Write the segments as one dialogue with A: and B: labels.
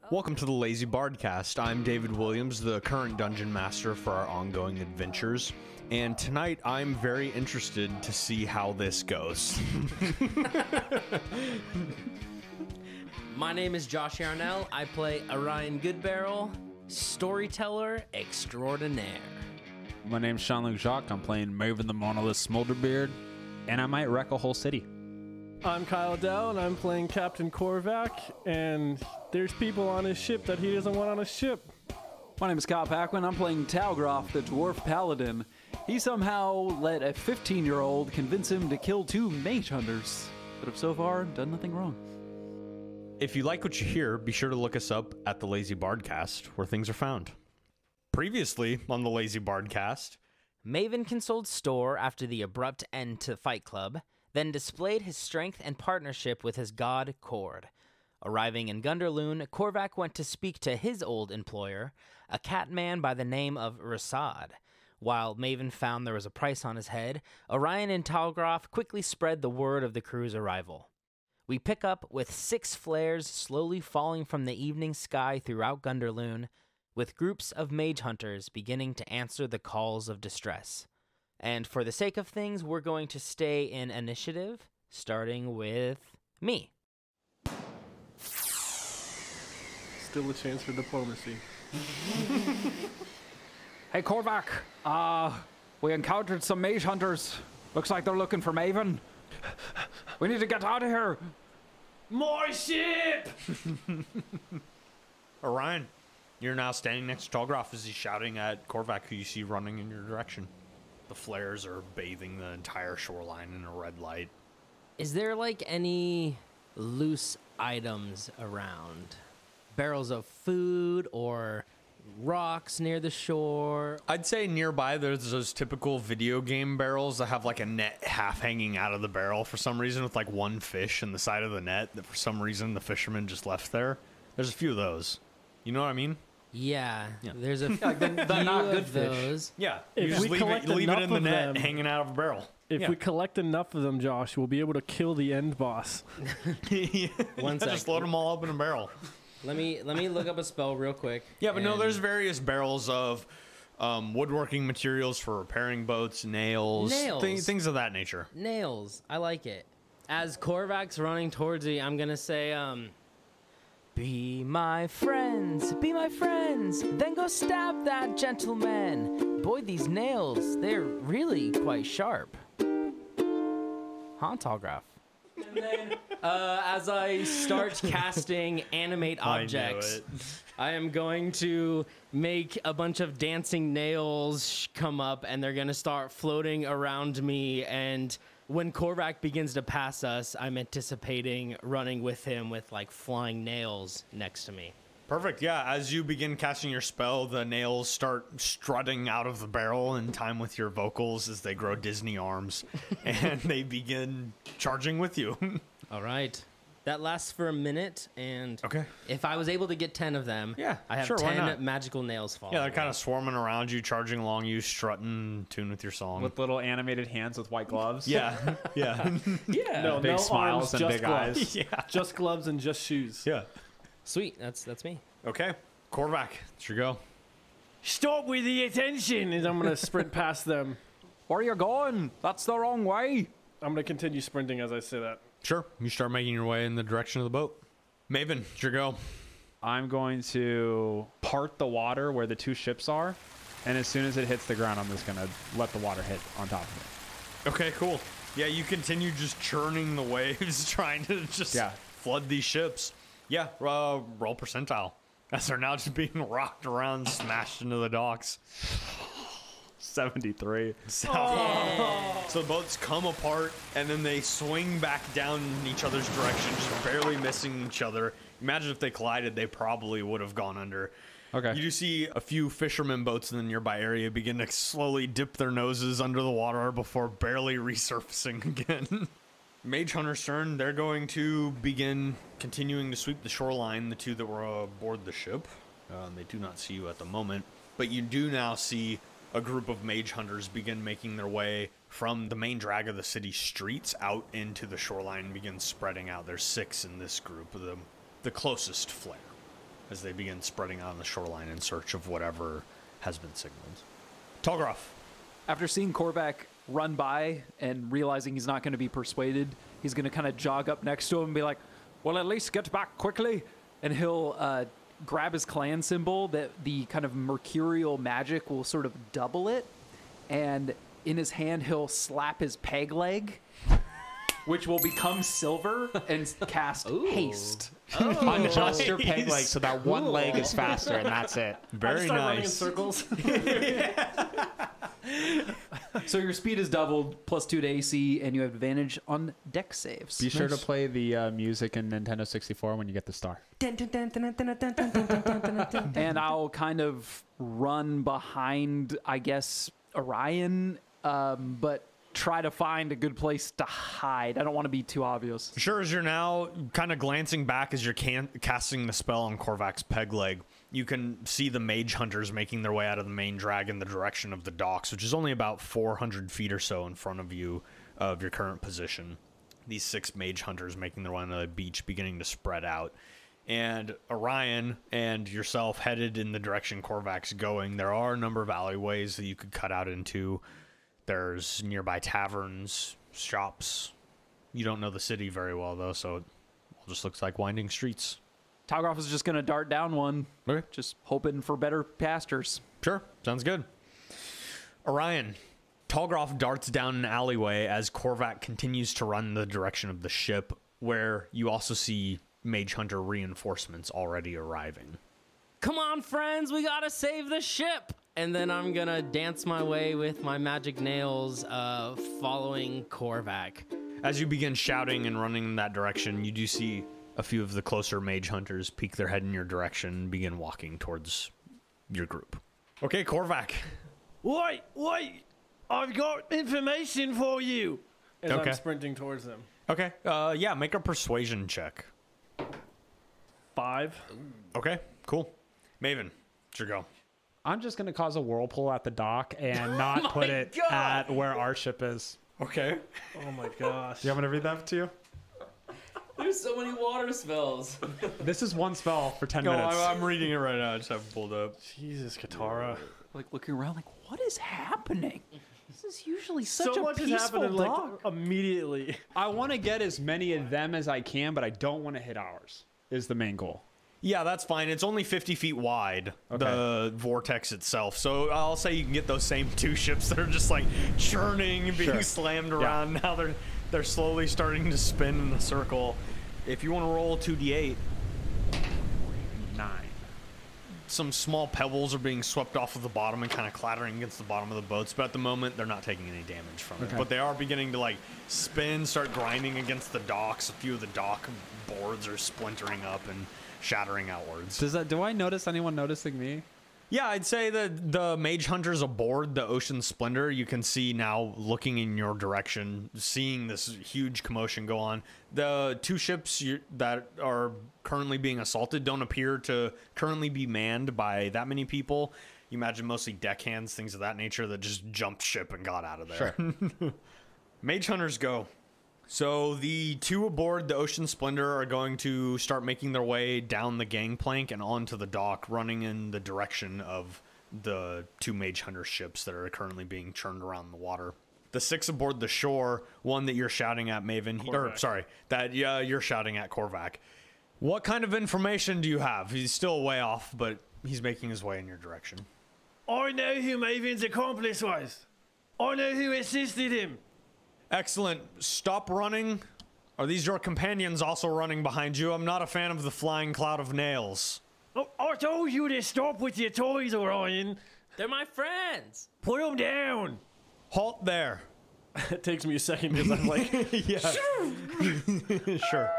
A: Welcome to the Lazy BardCast. I'm David Williams, the current dungeon master for our ongoing adventures. And tonight I'm very interested to see how this goes.
B: My name is Josh Yarnell. I play Orion Goodbarrel, storyteller extraordinaire.
C: My name's Jean-Luc Jacques. I'm playing Maven the Monolith Smolderbeard, and I might wreck a whole city.
D: I'm Kyle Dow, and I'm playing Captain Korvac, and there's people on his ship that he doesn't want on his ship.
E: My name is Kyle Paquin. I'm playing Talgroth, the Dwarf Paladin. He somehow let a 15-year-old convince him to kill 2 mage hunters, but have so far done nothing wrong.
A: If you like what you hear, be sure to look us up at the Lazy BardCast, where things are found. Previously on the Lazy BardCast,
B: Maven consoled Store after the abrupt end to Fight Club, then displayed his strength and partnership with his god, Cord. Arriving in Gundarlun, Korvac went to speak to his old employer, a cat man by the name of Rasad. While Maven found there was a price on his head, Orion and Talgroth quickly spread the word of the crew's arrival. We pick up with 6 flares slowly falling from the evening sky throughout Gundarlun, with groups of mage hunters beginning to answer the calls of distress. And for the sake of things, we're going to stay in initiative, starting with me.
D: Still a chance for diplomacy.
E: Hey, Korvac. We encountered some mage hunters. Looks like they're looking for Maven. We need to get out of here.
D: My ship!
A: Orion, you're now standing next to Talgroth as he's shouting at Korvac, who you see running in your direction. The flares are bathing the entire shoreline in a red light.
B: Is there like any loose items around? Barrels of food or rocks near the shore?
A: I'd say nearby there's those typical video game barrels that have like a net half hanging out of the barrel for some reason, with like one fish in the side of the net that for some reason the fisherman just left there. There's a few of those. You know what I mean?
B: Yeah. There's a few
E: they're not good
B: of those.
A: Yeah.
D: If
A: You just
D: we collect
A: leave it
D: enough
A: in the
D: of
A: net
D: them-
A: hanging out of a barrel.
D: If we collect enough of them, Josh, we'll be able to kill the end boss.
B: One sec.
A: Just load them all up in a barrel.
B: Let me look up a spell real quick.
A: Yeah, but no,
B: and-
A: there's various barrels of woodworking materials for repairing boats, nails. Things of that nature.
B: Nails. I like it. As Korvac's running towards me, I'm gonna say, be my friends, then go stab that gentleman. Boy, these nails, they're really quite sharp. Huh, Talgroth? And then, as I start casting animate objects, I am going to make a bunch of dancing nails come up, and they're going to start floating around me. And when Korvac begins to pass us, I'm anticipating running with him with like flying nails next to me.
A: Perfect. Yeah, as you begin casting your spell, the nails start strutting out of the barrel in time with your vocals as they grow Disney arms, and they begin charging with you.
B: All right. That lasts for a minute, and
A: Okay.
B: if I was able to get 10 of them,
A: Yeah,
B: I have
A: sure, why
B: 10
A: not?
B: magical nails falling.
A: Yeah, they're kind of swarming around you, charging along you, strutting, tune with your song.
C: With little animated hands with white gloves.
A: Yeah, yeah,
B: Yeah.
D: No,
C: Big
D: no
C: smiles
D: arms,
C: and
D: just
C: big
D: gloves.
C: eyes.
A: yeah,
D: Just gloves and just shoes.
A: yeah.
B: Sweet. That's me.
A: Okay, Korvac, it's your go.
D: Stop with the attention! And I'm going to sprint past them.
E: Where are you going? That's the wrong way.
D: I'm going to continue sprinting as I say that.
A: Sure, you start making your way in the direction of the boat. Maven, it's your go.
C: I'm going to part the water where the 2 ships are, and as soon as it hits the ground, I'm just going to let the water hit on top of it.
A: Okay, cool. Yeah, you continue just churning the waves, trying to just flood these ships. Yeah, roll percentile. As they're now just being rocked around, smashed into the docks.
C: 73.
A: So the boats come apart, and then they swing back down in each other's direction, just barely missing each other. Imagine if they collided, they probably would have gone under.
C: Okay.
A: You do see a few fishermen boats in the nearby area begin to slowly dip their noses under the water before barely resurfacing again. Mage Hunter's turn. They're going to begin continuing to sweep the shoreline, the 2 that were aboard the ship. They do not see you at the moment, but you do now see a group of mage hunters begin making their way from the main drag of the city streets out into the shoreline and begin spreading out. There's 6 in this group, the closest flare. as they begin spreading out on the shoreline in search of whatever has been signaled. Tallgroff.
E: After seeing Korvac run by and realizing he's not going to be persuaded, he's going to kind of jog up next to him and be like, well, at least get back quickly. And he'll grab his clan symbol that the kind of mercurial magic will sort of double it. And in his hand, he'll slap his peg leg, which will become silver and cast haste.
C: Adjust your peg leg so that one leg is faster, and that's it.
A: Very
D: Running in
A: nice.
D: circles.
E: So your speed is doubled, +2 to AC, and you have advantage on deck saves.
C: Be sure to play the music in Nintendo 64 when you get the star.
E: And I'll kind of run behind, I guess, Orion, but try to find a good place to hide. I don't want to be too obvious.
A: Sure, as you're now kind of glancing back as you're casting the spell on Korvac's peg leg, you can see the mage hunters making their way out of the main drag in the direction of the docks, which is only about 400 feet or so in front of you of your current position. These 6 mage hunters making their way on the beach, beginning to spread out. And Orion and yourself headed in the direction Korvac's going. There are a number of alleyways that you could cut out into. There's nearby taverns, shops. You don't know the city very well, though, so it just looks like winding streets.
E: Talgroff is just going to dart down one,
A: Okay.
E: just hoping for better pastures.
A: Sure, sounds good. Orion, Tallgroff darts down an alleyway as Korvac continues to run in the direction of the ship, where you also see Mage Hunter reinforcements already arriving.
B: Come on, friends, we gotta save the ship. And then I'm gonna dance my way with my magic nails, following Korvac.
A: As you begin shouting and running in that direction, you do see a few of the closer mage hunters peek their head in your direction and begin walking towards your group. Okay, Korvac.
D: Wait, I've got information for you. As
A: Okay.
D: I'm sprinting towards them.
A: Okay, yeah, make a persuasion check.
D: 5.
A: Okay, cool. Maven, it's your go.
C: I'm just going to cause a whirlpool at the dock and not put it at where our ship is.
A: Okay.
D: Oh my gosh.
C: Do you want me to read that to you?
B: There's so many water spells.
C: This is one spell for 10
A: No,
C: minutes.
A: I'm reading it right now. I just have it pulled up.
D: Jesus, Katara.
E: Like looking around, like, what is happening? This is usually such
D: So
E: a
D: much has
E: peaceful
D: happened like
E: dock.
D: immediately.
C: I want to get as many of them as I can, but I don't want to hit ours, is the main goal.
A: Yeah, that's fine. It's only 50 feet wide,
C: Okay.
A: the vortex itself. So I'll say you can get those same 2 ships that are just like churning, being
C: Sure.
A: slammed around. Now they're slowly starting to spin in a circle. If you want to roll 2d8,
C: 9.
A: some small pebbles are being swept off of the bottom and kind of clattering against the bottom of the boats. But at the moment, they're not taking any damage from it.
C: Okay.
A: But they are beginning to like spin, start grinding against the docks. A few of the dock boards are splintering up and shattering outwards.
C: Do I notice anyone noticing me?
A: Yeah, I'd say that the mage hunters aboard the Ocean Splendor, you can see now looking in your direction, seeing this huge commotion go on. The 2 ships that are currently being assaulted don't appear to currently be manned by that many people. You imagine mostly deckhands, things of that nature, that just jumped ship and got out of there.
C: Sure.
A: Mage hunters go. So the 2 aboard the Ocean Splendor are going to start making their way down the gangplank and onto the dock, running in the direction of the 2 Mage Hunter ships that are currently being churned around the water. The 6 aboard the shore, one that you're shouting at Maven, you're shouting at Korvac. What kind of information do you have? He's still way off, but he's making his way in your direction.
D: I know who Maven's accomplice was. I know who assisted him.
A: Excellent. Stop running. Are these your companions also running behind you? I'm not a fan of the flying cloud of nails.
D: Oh, I told you to stop with your toys, Orion.
B: They're my friends.
D: Put them down.
A: Halt there.
D: It takes me a second because I'm like,
A: Yeah. Sure.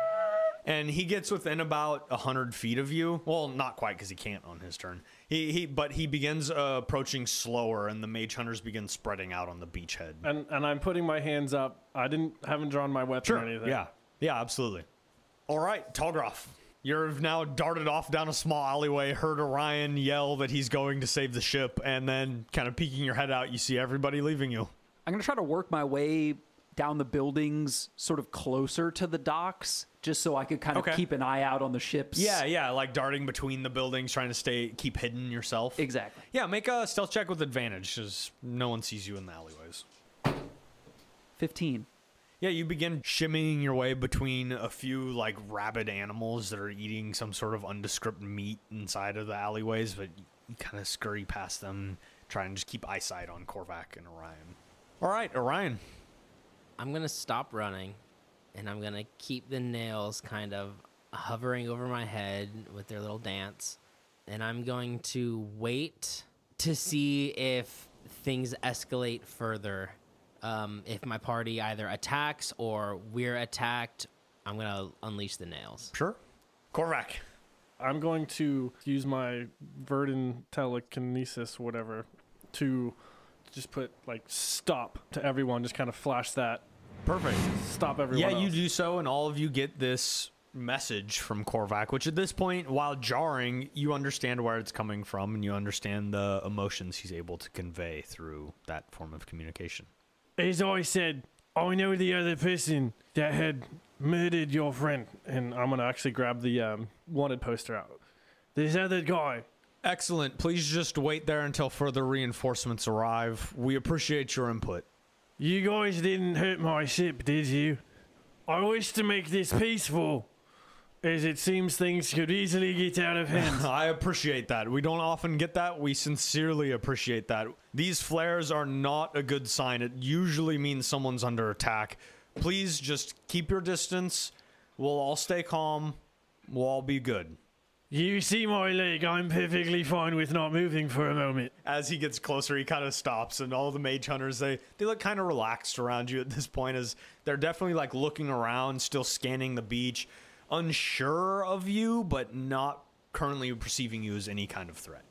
A: And he gets within about 100 feet of you. Well, not quite, because he can't on his turn. But he begins approaching slower, and the mage hunters begin spreading out on the beachhead.
D: and I'm putting my hands up. I haven't drawn my weapon or anything.
A: Yeah, absolutely. All right, Tallgroff. You've now darted off down a small alleyway, heard Orion yell that he's going to save the ship, and then kind of peeking your head out, you see everybody leaving you.
E: I'm going to try to work my way down the buildings, sort of closer to the docks, just so I could kind of
A: Okay.
E: keep an eye out on the ships.
A: Yeah, like darting between the buildings, trying to keep hidden yourself.
E: Exactly.
A: Yeah, make a stealth check with advantage, because no one sees you in the alleyways.
E: 15.
A: Yeah, you begin shimmying your way between a few like rabid animals that are eating some sort of undescript meat inside of the alleyways, but you kind of scurry past them, try and just keep eyesight on Korvac and Orion. All right, Orion.
B: I'm gonna stop running, and I'm gonna keep the nails kind of hovering over my head with their little dance, and I'm going to wait to see if things escalate further. If my party either attacks or we're attacked, I'm gonna unleash the nails.
A: Sure. Korvac.
D: I'm going to use my Verdant telekinesis, whatever, to just put like stop to everyone. Just kind of flash that.
A: Perfect.
D: Stop everyone.
A: Yeah, you
D: else.
A: do so, and all of you get this message from Korvac, which at this point, while jarring, you understand where it's coming from, and you understand the emotions he's able to convey through that form of communication.
D: As I said, I know the other person that had murdered your friend, and I'm gonna actually grab the wanted poster out. This other guy.
A: Excellent. Please just wait there until further reinforcements arrive. We appreciate your input.
D: You guys didn't hurt my ship, did you? I wish to make this peaceful, as it seems things could easily get out of hand.
A: I appreciate that. We don't often get that. We sincerely appreciate that. These flares are not a good sign. It usually means someone's under attack. Please just keep your distance. We'll all stay calm. We'll all be good.
D: You see my leg, I'm perfectly fine with not moving for a moment.
A: As he gets closer, he kind of stops, and all the mage hunters, they look kind of relaxed around you at this point, as they're definitely like looking around, still scanning the beach, unsure of you, but not currently perceiving you as any kind of threat.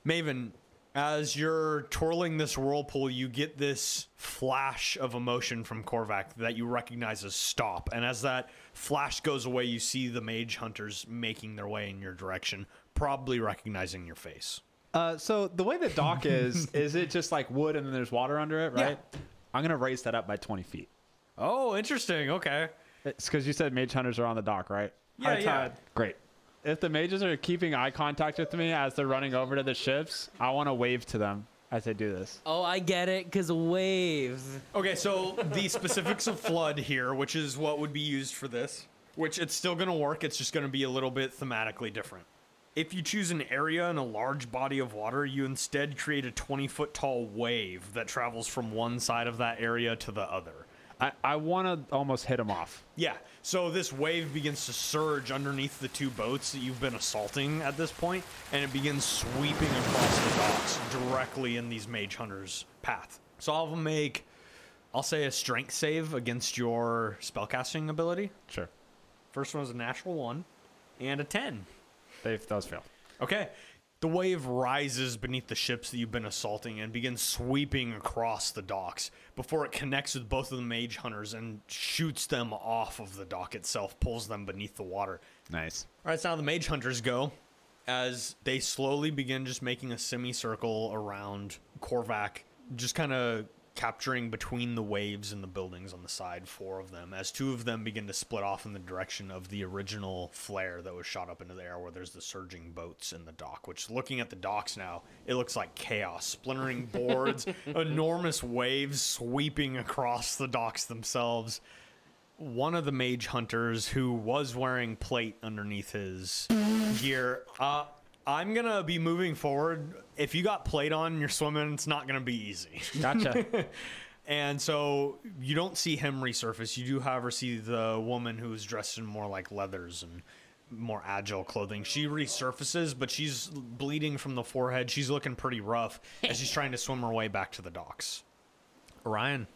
A: Maven, as you're twirling this whirlpool, you get this flash of emotion from Korvac that you recognize as stop. And as that flash goes away, you see the mage hunters making their way in your direction, probably recognizing your face.
C: So the way the dock is it just like wood and then there's water under it, right?
A: Yeah.
C: I'm going to raise that up by 20 feet.
A: Oh, interesting. Okay.
C: It's because you said mage hunters are on the dock, right?
A: Yeah, yeah.
C: Great. If the mages are keeping eye contact with me as they're running over to the ships, I want to wave to them as they do this.
B: Oh, I get it, because waves.
A: Okay, so the specifics of flood here, which is what would be used for this, which it's still going to work. It's just going to be a little bit thematically different. If you choose an area in a large body of water, you instead create a 20-foot tall wave that travels from one side of that area to the other.
C: I want to almost hit them off.
A: Yeah, so this wave begins to surge underneath the two boats that you've been assaulting at this point, and it begins sweeping across the docks directly in these mage hunters' path. So I'll make, I'll say, a strength save against your spellcasting ability.
C: Sure.
A: First one was a natural 1 and a 10.
C: Those fail.
A: Okay. The wave rises beneath the ships that you've been assaulting and begins sweeping across the docks before it connects with both of the mage hunters and shoots them off of the dock itself, pulls them beneath the water.
C: Nice.
A: All right, so now the mage hunters go as they slowly begin just making a semicircle around Korvac, just kind of capturing between the waves and the buildings on the side, 4 of them, as 2 of them begin to split off in the direction of the original flare that was shot up into the air where there's the surging boats in the dock, which, looking at the docks now, it looks like chaos. Splintering boards, enormous waves sweeping across the docks themselves. One of the mage hunters, who was wearing plate underneath his gear, I'm going to be moving forward. If you got plate on and you're swimming, it's not going to be easy.
C: Gotcha.
A: And so you don't see him resurface. You do, however, see the woman who's dressed in more like leathers and more agile clothing. She resurfaces, but she's bleeding from the forehead. She's looking pretty rough as she's trying to swim her way back to the docks. Orion.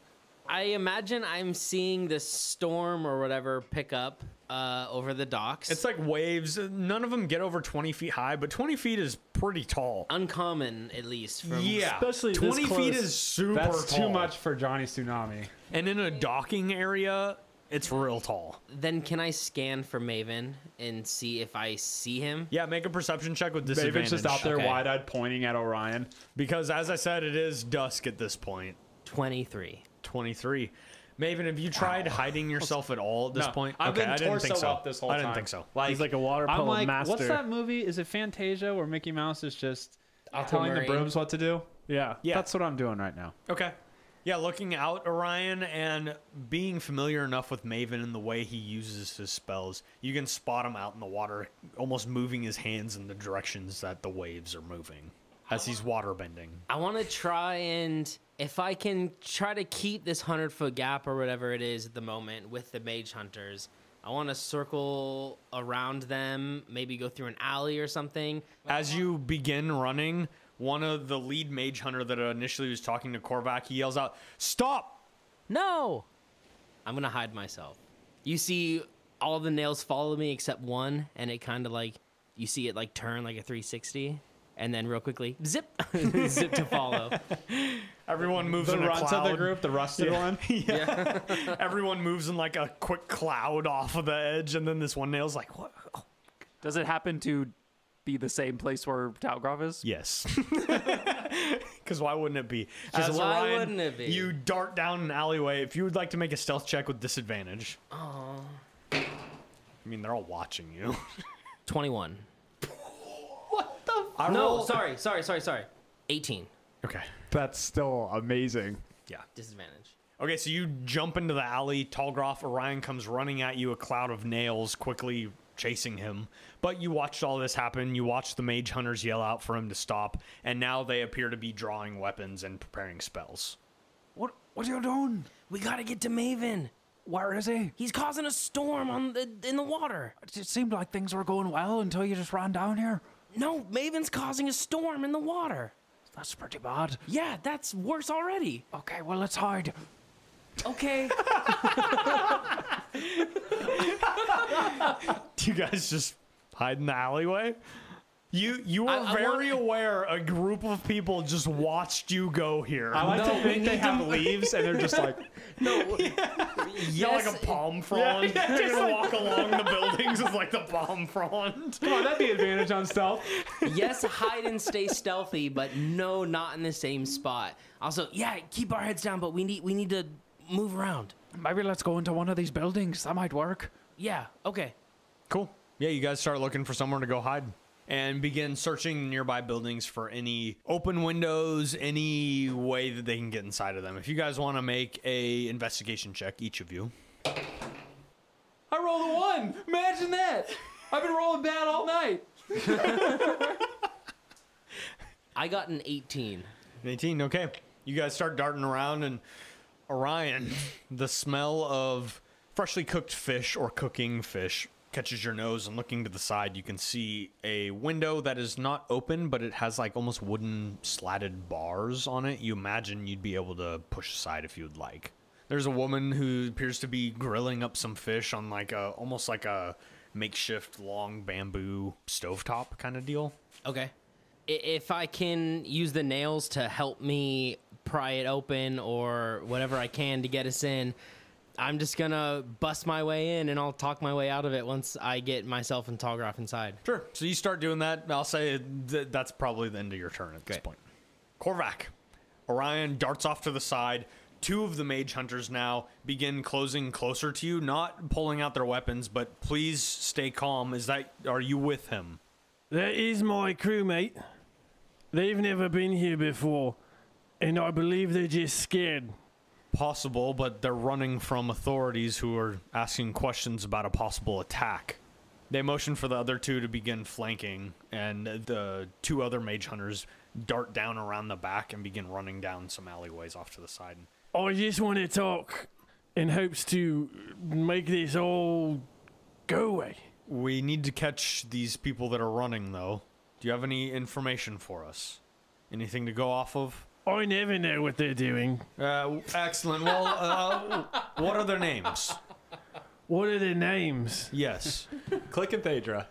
B: I imagine I'm seeing this storm or whatever pick up over the docks.
A: It's like waves. None of them get over 20 feet high, but 20 feet is pretty tall.
B: Uncommon, at least. From
A: Yeah,
D: Especially this
A: 20 feet
D: close.
A: is super
C: That's
A: tall.
C: too much for Johnny Tsunami.
A: And in a docking area, it's real tall.
B: Then can I scan for Maven and see if I see him?
A: Yeah, make a perception check with disadvantage.
C: David's just out there
B: Okay.
C: wide-eyed pointing at Orion.
A: Because, as I said, it is dusk at this point.
B: 23.
A: 23. Maven, have you tried hiding yourself at all at this
C: No,
A: point?
C: I've been
A: I didn't think
C: torso
A: so.
C: up this whole
A: I didn't
C: time.
A: think so.
D: He's like a water
C: I'm
D: polo
C: like,
D: master.
C: what's that movie? Is it Fantasia where Mickey Mouse is just telling the
B: Aquamarine.
C: brooms what to do?
D: Yeah.
A: Yeah.
C: That's what I'm doing right now.
A: Okay. Yeah, looking out, Orion, and being familiar enough with Maven and the way he uses his spells, you can spot him out in the water, almost moving his hands in the directions that the waves are moving as he's water bending.
B: I want to try and, if I can try to keep this 100-foot gap or whatever it is at the moment with the mage hunters, I want to circle around them, maybe go through an alley or something.
A: As you begin running, one of the lead mage hunter that initially was talking to Korvac, he yells out, "Stop!"
B: No! I'm going to hide myself. You see all the nails follow me except one, and it kind of like, you see it like turn like a 360, and then real quickly, zip, zip to follow.
A: Everyone moves
C: The
A: in a
C: runt
A: cloud.
C: of the group, the rusted one.
A: Everyone moves in like a quick cloud off of the edge, and then this one nail's like, "What?" Oh,
E: Does it happen to be the same place where Talgrov is?
A: yes. Because why wouldn't it be?
B: 'Cause
A: As
B: why
A: Orion,
B: wouldn't it be?
A: You dart down an alleyway. If you would like to make a stealth check with disadvantage. Oh. I mean, they're all watching you.
B: 21.
A: I
B: No,
A: roll-
B: sorry. 18.
A: Okay.
C: That's still amazing.
A: Yeah.
B: Disadvantage.
A: Okay, so you jump into the alley. Talgroff, Orion comes running at you, a cloud of nails quickly chasing him. But you watched all this happen. You watched the mage hunters yell out for him to stop, and now they appear to be drawing weapons and preparing spells.
E: What are you doing?
B: We gotta get to Maven.
E: Where is he?
B: He's causing a storm in the water.
E: It seemed like things were going well until you just ran down here.
B: No, Maven's causing a storm in the water.
E: That's pretty bad.
B: Yeah, that's worse already.
E: Okay, well, let's hide.
B: Okay.
A: Do you guys just hide in the alleyway? You were
B: I
A: very
B: want-
A: aware a group of people just watched you go here.
C: I like
B: No,
C: to
B: we
C: think they
B: need
C: have leaves and they're just like,
A: You're like a palm frond. You're gonna walk along the buildings with like the palm frond.
C: come on, that'd be advantage on stealth.
B: Yes, hide and stay stealthy, but no, not in the same spot. Also, yeah, keep our heads down, but we need to move around.
E: Maybe let's go into one of these buildings. That might work.
B: Yeah, okay.
A: Cool. Yeah, you guys start looking for somewhere to go hide and begin searching nearby buildings for any open windows, any way that they can get inside of them. If you guys want to make a investigation check, each of you.
E: I rolled a 1. Imagine that. I've been rolling bad all night.
B: I got an 18.
A: 18, okay. You guys start darting around, and Orion, the smell of freshly cooked fish or cooking fish catches your nose, and looking to the side, you can see a window that is not open, but it has like almost wooden slatted bars on it. You imagine you'd be able to push aside if you'd like. There's a woman who appears to be grilling up some fish on like a almost like a makeshift long bamboo stovetop kind of deal.
B: Okay. If I can use the nails to help me pry it open or whatever I can to get us in, I'm just gonna bust my way in and I'll talk my way out of it once I get myself and Talgroff inside.
A: Sure. So you start doing that. I'll say that's probably the end of your turn at this
B: Great.
A: point. Korvac. Orion darts off to the side. Two of the mage hunters now begin closing closer to you, not pulling out their weapons, but please stay calm. Are you with him?
D: That is my crewmate. They've never been here before, and I believe they're just scared.
A: Possible, but they're running from authorities who are asking questions about a possible attack. They motion for the other two to begin flanking, and the two other mage hunters dart down around the back and begin running down some alleyways off to the side.
D: I just want to talk in hopes to make this all go away.
A: We need to catch these people that are running, though. Do you have any information for us? Anything to go off of?
D: I never know what they're doing.
A: Excellent. Well, what are their names?
D: What are their names?
A: Yes.
C: Click and Thedra.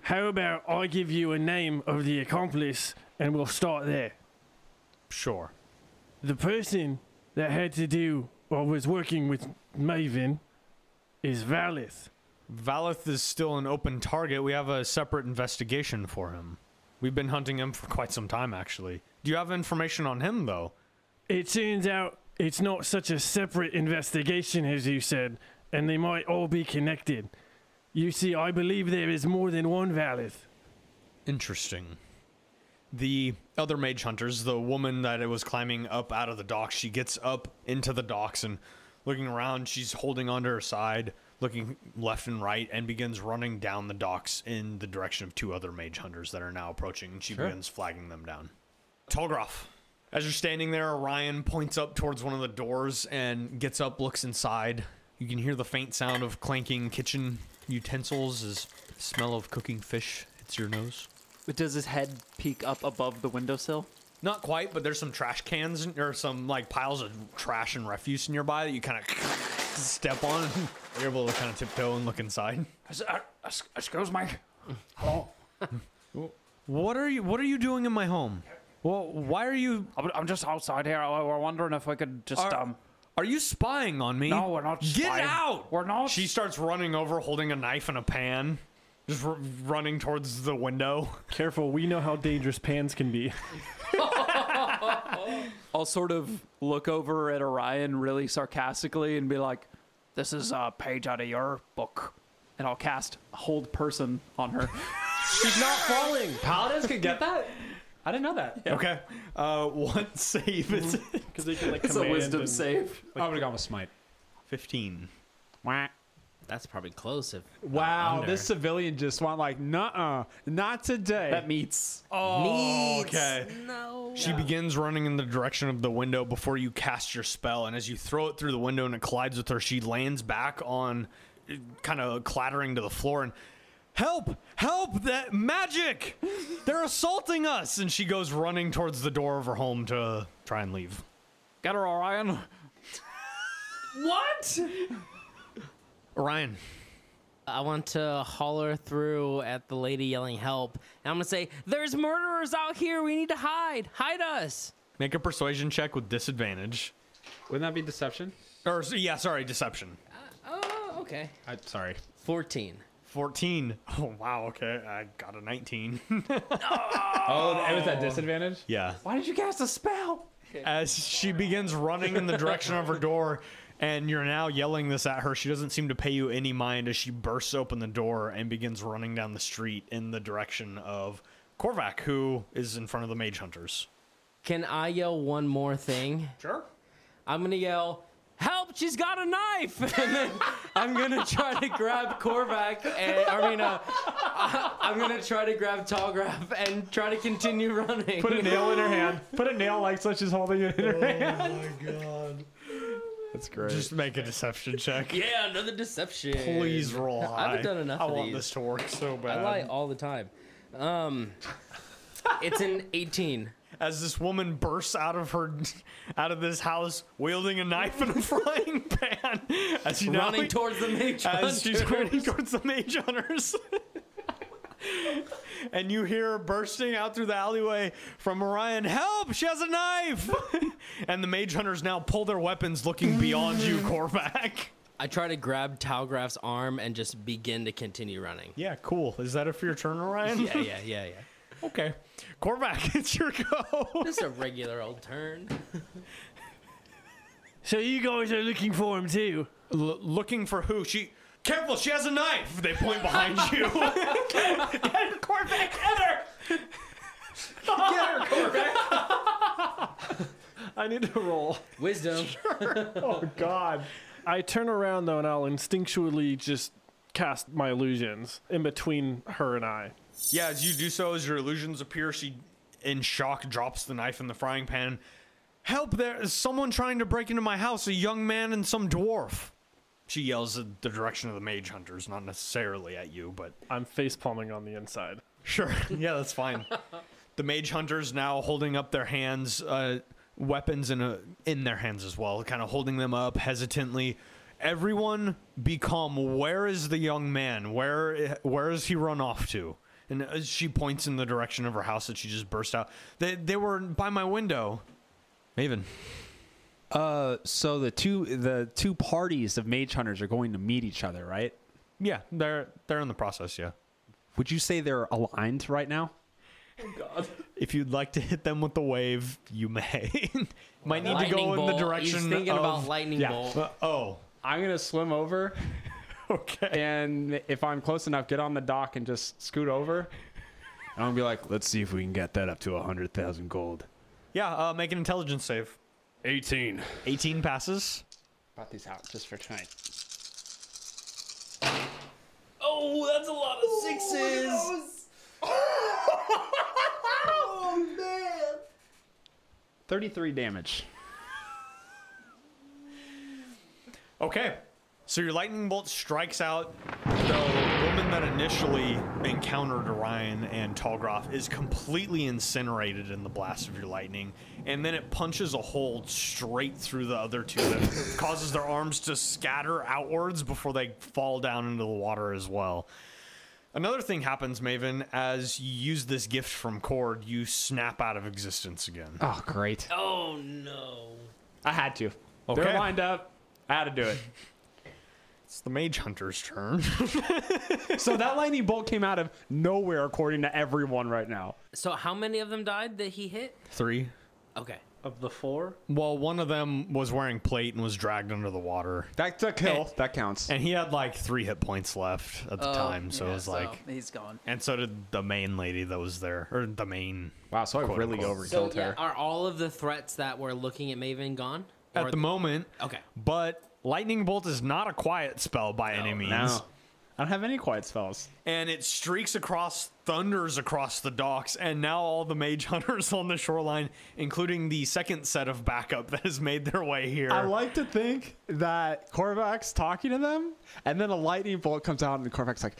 D: How about I give you a name of the accomplice and we'll start there?
A: Sure.
D: The person that had to do or was working with Maven is Valith.
A: Valith is still an open target. We have a separate investigation for him. We've been hunting him for quite some time, actually. Do you have information on him, though?
D: It turns out it's not such a separate investigation as you said, and they might all be connected. You see, I believe there is more than one Valith.
A: Interesting. The other mage hunters, the woman that was climbing up out of the docks, she gets up into the docks and looking around, she's holding onto her side, looking left and right, and begins running down the docks in the direction of two other mage hunters that are now approaching, and she begins flagging them down. Tallgroff, as you're standing there, Orion points up towards one of the doors and gets up, looks inside. You can hear the faint sound of clanking kitchen utensils as the smell of cooking fish hits your nose.
E: Does his head peek up above the windowsill?
A: Not quite, but there's some trash cans or some like piles of trash and refuse nearby that you kind of step on. You're able to kind of tiptoe and look inside.
E: Excuse me. Hello.
A: What are you doing in my home? Well, why are you?
E: I'm just outside here. We're wondering if we could just
A: Are you spying on me?
E: No, we're not
A: Get
E: spying.
A: out!
E: We're not.
A: She starts running over, holding a knife and a pan, just running towards the window.
D: Careful, we know how dangerous pans can be.
E: I'll sort of look over at Orion really sarcastically and be like, "This is a page out of your book," and I'll cast Hold Person on her.
B: She's not falling.
C: Paladins can get that? I didn't know that.
E: Yeah.
A: Okay. What save is it?
D: Because they can like
E: It's a
D: command
E: wisdom
D: and-
E: save.
C: I would have gone with smite.
A: 15.
C: Wah.
B: That's probably close. If
C: Wow,
B: under.
C: this civilian just went like, nuh-uh, not today.
E: That meets.
A: Oh,
B: Needs.
A: okay.
B: No.
A: She begins running in the direction of the window before you cast your spell, and as you throw it through the window and it collides with her, she lands back on, kind of clattering to the floor, and help! Help! That magic! They're assaulting us! And she goes running towards the door of her home to try and leave.
E: Get her, Orion.
B: What?
A: Orion.
B: I want to holler through at the lady yelling help. And I'm going to say, there's murderers out here. We need to hide. Hide us.
A: Make a persuasion check with disadvantage.
C: Wouldn't that be deception?
A: Or, yeah, sorry, deception.
B: Oh, okay.
C: Sorry.
B: 14.
A: 14. Oh, wow, okay. I got a 19.
C: Oh, it was that disadvantage?
A: Yeah.
E: Why did you cast a spell?
A: As she begins running in the direction of her door, and you're now yelling this at her, she doesn't seem to pay you any mind as she bursts open the door and begins running down the street in the direction of Korvac, who is in front of the mage hunters.
B: Can I yell one more thing?
A: Sure.
B: I'm going to yell, help, she's got a knife. And then I'm going to try to grab Korvac. I'm going to try to grab Tallgraph and try to continue running.
C: Put a nail in her hand. Put a nail like so she's holding it in her hand.
A: Oh my god.
C: That's great.
A: Just make a deception check.
B: Yeah, another deception.
A: Please roll high.
B: I haven't done enough
A: I
B: of
A: want
B: these.
A: this to work so bad.
B: I lie all the time. It's an 18.
A: As this woman bursts out of this house wielding a knife and a frying pan, as you
B: Running
A: now,
B: towards the mage
A: as she's
B: hunters.
A: running towards the mage hunters. And you hear her bursting out through the alleyway from Orion, help, she has a knife. And the mage hunters now pull their weapons looking beyond you, Korvac.
B: I try to grab Talgraph's arm and just begin to continue running.
A: Yeah, cool. Is that it for your turn, Orion?
B: Yeah.
A: Okay. Korvac, it's your go.
B: This is a regular old turn.
D: So you guys are looking for him too?
A: Looking for who? Careful, she has a knife. They point behind you. Korvac, get her.
D: I need to roll.
B: Wisdom.
C: Oh, God.
D: I turn around though and I'll instinctually just cast my illusions in between her and I.
A: Yeah, as you do so, as your illusions appear, she, in shock, drops the knife in the frying pan. Help, there is someone trying to break into my house, a young man and some dwarf. She yells at the direction of the mage hunters, not necessarily at you, but...
D: I'm face-palming on the inside.
A: Sure, yeah, that's fine. The mage hunters now holding up their hands, weapons in their hands as well, kind of holding them up hesitantly. Everyone be calm. Where is the young man? Where is he run off to? And as she points in the direction of her house that she just burst out. They were by my window. Maven.
C: So the two parties of mage hunters are going to meet each other, right?
A: Yeah, they're in the process, yeah.
C: Would you say they're aligned right now?
A: If you'd like to hit them with the wave, you may. Might need to go in the
B: bolt.
A: direction
B: He's thinking
A: of...
B: about lightning bolt.
A: Oh,
C: I'm going to swim over,
A: okay.
C: and if I'm close enough, get on the dock and just scoot over. And I'm going to be like, let's see if we can get that up to 100,000 gold.
A: Yeah, make an intelligence save.
C: 18.
A: 18 passes.
C: Bought these out just for tonight.
B: Oh, that's a lot of sixes.
C: 33 damage.
A: Okay. So your lightning bolt strikes out. The woman that initially encountered Orion and Talgroth is completely incinerated in the blast of your lightning, and then it punches a hole straight through the other two that causes their arms to scatter outwards before they fall down into the water as well. Another thing happens, Maven, as you use this gift from Cord, you snap out of existence again.
C: Oh, great.
B: Oh no.
C: I had to.
A: Okay.
C: They're lined up. I had to do it.
A: It's the Mage Hunter's turn.
C: So that lightning bolt came out of nowhere, according to everyone right now.
B: So how many of them died that he hit?
A: 3.
B: Okay.
D: Of the 4?
A: Well, one of them was wearing plate and was dragged under the water.
C: That's a kill. That counts.
A: And he had like 3 hit points left at the time, so it was like...
E: he's gone.
A: And so did the main lady that was there, or the main...
C: Wow, so I
A: Quote,
C: really
A: unquote.
B: So
C: overkilled her.
B: are all of the threats that were looking at Maven gone?
A: At the moment,
B: Okay.
A: but Lightning Bolt is not a quiet spell by any means.
C: No. I don't have any quiet spells.
A: And it streaks across, thunders across the docks, and now all the mage hunters on the shoreline, including the second set of backup that has made their way here.
C: I like to think that Korvac's talking to them, and then a lightning bolt comes out, and Korvac's like,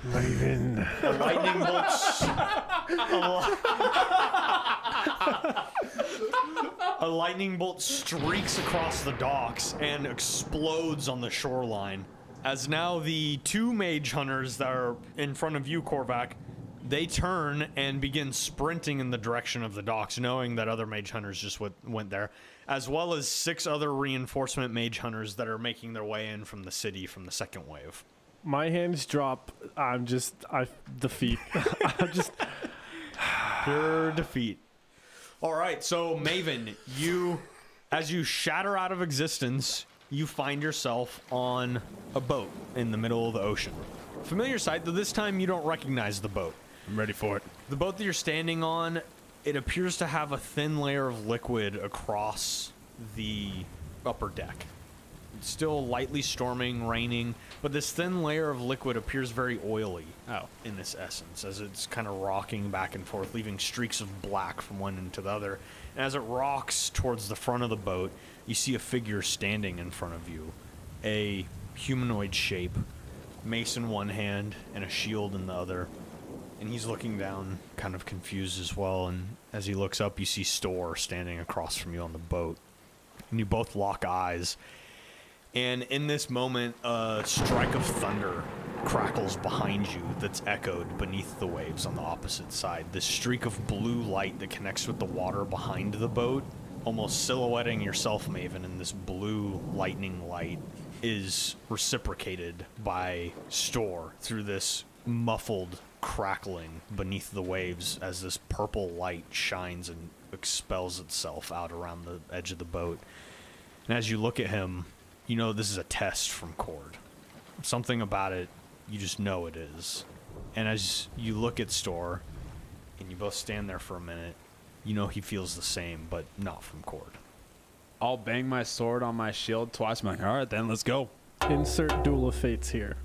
D: Raven.
A: The lightning bolt. A lightning bolt streaks across the docks and explodes on the shoreline. As now the 2 mage hunters that are in front of you, Korvac, they turn and begin sprinting in the direction of the docks, knowing that other mage hunters just went there, as well as 6 other reinforcement mage hunters that are making their way in from the city from the second wave.
D: My hands drop. I defeat. I'm just
A: Pure defeat. All right, so Maven, as you shatter out of existence, you find yourself on a boat in the middle of the ocean. Familiar sight, though this time you don't recognize the boat.
C: I'm ready for it.
A: The boat that you're standing on, it appears to have a thin layer of liquid across the upper deck. It's still lightly storming, raining, but this thin layer of liquid appears very oily in this essence, as it's kind of rocking back and forth, leaving streaks of black from one end to the other. And as it rocks towards the front of the boat, you see a figure standing in front of you, a humanoid shape, mace in one hand and a shield in the other. And he's looking down, kind of confused as well. And as he looks up, you see Storr standing across from you on the boat. And you both lock eyes. And in this moment, a strike of thunder crackles behind you that's echoed beneath the waves on the opposite side. This streak of blue light that connects with the water behind the boat, almost silhouetting yourself, Maven, in this blue lightning light, is reciprocated by Storr through this muffled crackling beneath the waves as this purple light shines and expels itself out around the edge of the boat. And as you look at him, you know this is a test from Cord. Something about it, you just know it is. And as you look at Storr, and you both stand there for a minute, you know he feels the same, but not from Cord.
C: I'll bang my sword on my shield twice. I'm like, all right, then let's go.
D: insert Duel of Fates here.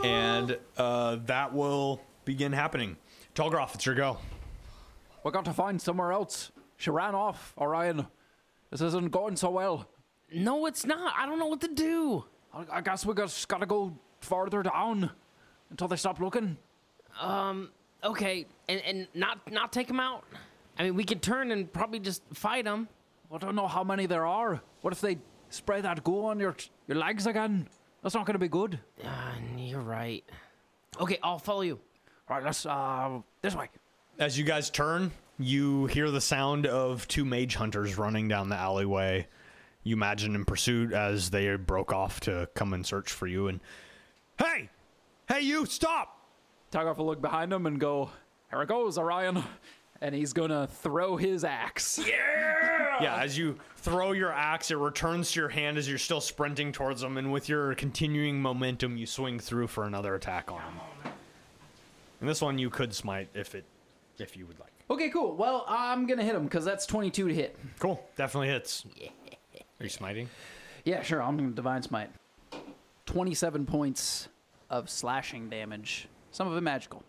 A: And that will begin happening. Talgroth, it's your go.
E: We got to find somewhere else. She ran off, Orion. This isn't going so well.
B: No, it's not. I don't know what to do.
E: I guess we just gotta go farther down until they stop looking.
B: Okay, and not take him out. I mean, we could turn and probably just fight him.
E: I don't know how many there are. What if they spray that goo on your legs again? That's not gonna be good.
B: You're right. Okay, I'll follow you.
E: All right, let's this way.
A: As you guys turn, you hear the sound of two mage hunters running down the alleyway. You imagine in pursuit as they broke off to come and search for you. And Hey! Hey, you, stop!
E: Talgroff will look behind him and go, here it goes, Orion. And he's going to throw his axe.
A: Yeah, as you throw your axe, it returns to your hand as you're still sprinting towards him, and with your continuing momentum, you swing through for another attack on him. And this one you could smite if you would like.
E: Okay, cool. Well, I'm going to hit him because that's 22 to hit.
A: Cool, definitely hits. Are you smiting?
E: Yeah, sure. I'm going to Divine Smite. 27 points of slashing damage. Some of it magical.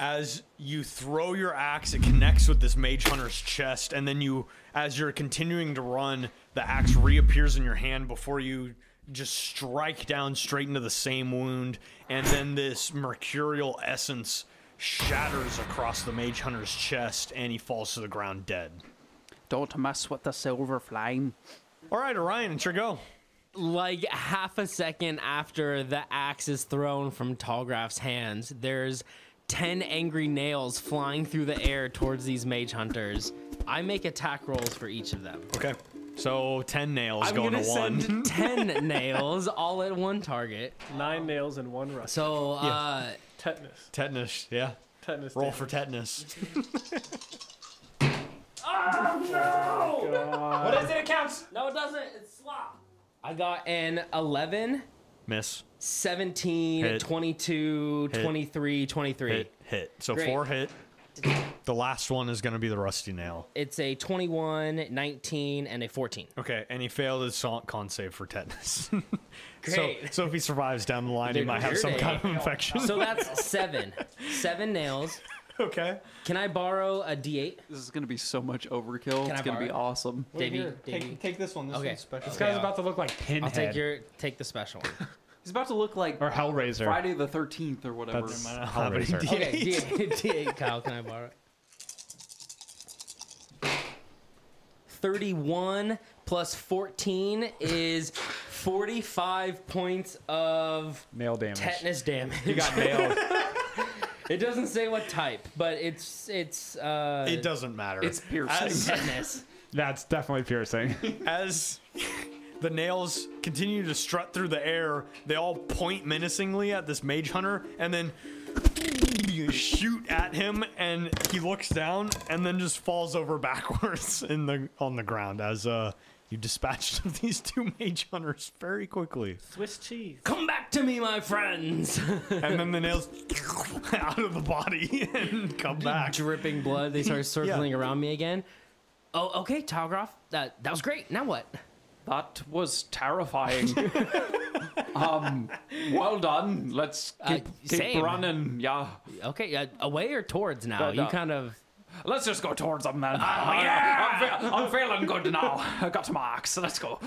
A: As you throw your axe, it connects with this mage hunter's chest, and then as you're continuing to run, the axe reappears in your hand before you just strike down straight into the same wound, and then this mercurial essence shatters across the mage hunter's chest, and he falls to the ground dead.
E: Don't mess with the silver flame.
A: All right, Orion, it's your go.
B: Like half a second after the axe is thrown from Talgraph's hands, there's 10 angry nails flying through the air towards these mage hunters. I make attack rolls for each of them.
A: Okay. So 10 nails
B: I'm
A: going
B: gonna
A: to one.
B: send 10 nails all at one target.
D: 9 nails and 1 rust.
B: So,
D: Tetanus.
A: Tetanus, yeah.
D: Tetanus.
A: Roll
D: damage.
A: for tetanus.
B: what is it? It counts. No, it doesn't. It's slop. I got an 11,
A: Miss.
B: 17,
A: Hit.
B: 22,
A: Hit.
B: 23, 23.
A: Hit. So
B: Great.
A: 4 hit. The last one is going to be the rusty nail.
B: It's a 21, 19, and a 14.
A: Okay, and he failed his con save for tetanus.
B: Great.
A: So if he survives down the line, he
B: Dude,
A: might have
B: you're
A: some
B: dead.
A: kind of infection.
B: So that's 7. 7 nails.
A: Okay.
B: Can I borrow a D8?
E: This is going to be so much overkill.
B: Can
E: It's
B: I
E: going to be
B: borrow it?
E: awesome.
B: Davey.
A: Take this one. This
B: Okay.
A: one's special.
C: This guy's about to look like Pinhead.
B: I'll take the special one.
E: He's about to look like
C: or Hellraiser.
E: Friday the 13th or whatever.
C: That's
A: I don't have any
C: Hellraiser.
A: D8.
B: Okay, D8. Kyle, can I borrow it? 31 plus 14 is 45 points of
C: Nail damage.
B: tetanus damage.
C: You got nailed.
B: It doesn't say what type, but it's
A: It doesn't matter.
E: It's piercing.
B: tetanus.
C: That's definitely piercing.
A: As the nails continue to strut through the air, they all point menacingly at this mage hunter, and then shoot at him, and he looks down and then just falls over backwards on the ground as you dispatched these 2 mage hunters very quickly.
D: Swiss cheese.
B: Come back to me, my friends.
A: And then the nails out of the body and come back.
B: Dripping blood. They start circling around me again. Oh, okay, Talgroff. That was great. Now what?
E: That was terrifying. Well done. Let's keep
B: same.
E: running. Yeah.
B: Okay, away or towards now? You kind of.
E: Let's just go towards them then. Yeah. I'm feeling good now. I got my axe. Let's go.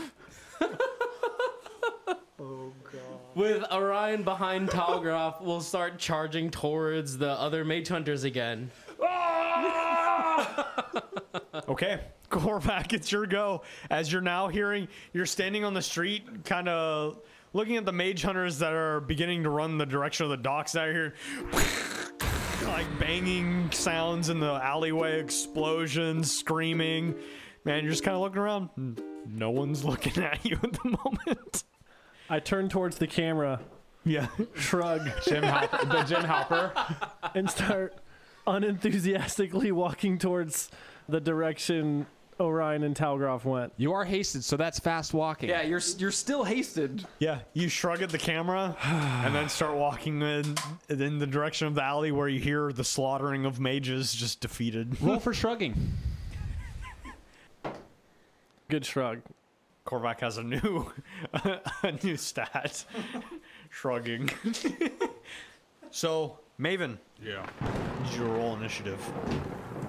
B: With Orion behind Talgroff, we'll start charging towards the other mage hunters again.
A: Okay, Korvac, it's your go. As you're now you're standing on the street, kind of looking at the mage hunters that are beginning to run the direction of the docks out here. Like banging sounds in the alleyway, explosions, screaming. Man, you're just kind of looking around. No one's looking at you at the moment.
D: I turn towards the camera,
A: Yeah.
D: shrug,
C: The Jim Hopper.
D: and start unenthusiastically walking towards the direction Orion and Talgroff went.
C: You are hasted, so that's fast walking.
E: Yeah, you're still hasted.
A: Yeah, you shrug at the camera and then start walking in the direction of the alley where you hear the slaughtering of mages just defeated.
C: Roll for shrugging.
D: Good shrug.
A: Korvac has a new stat. Shrugging. So, Maven. Yeah. Did you roll initiative?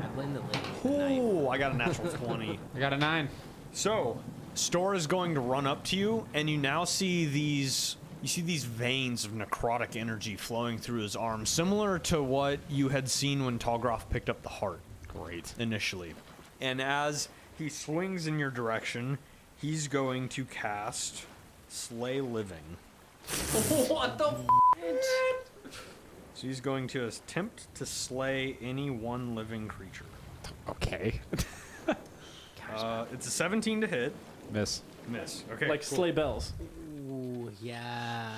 B: I blame the lady.
A: Oh, I got a natural 20.
C: I got a 9.
A: So, Store is going to run up to you, and you now see these veins of necrotic energy flowing through his arm, similar to what you had seen when Talgroff picked up the heart. Great. Initially. And as he swings in your direction, he's going to cast Slay Living.
B: What the
A: So he's going to attempt to slay any one living creature.
C: Okay.
A: It's a 17 to hit.
C: Miss.
A: Miss. Okay.
D: Like
A: cool.
D: sleigh bells.
B: Ooh, yeah.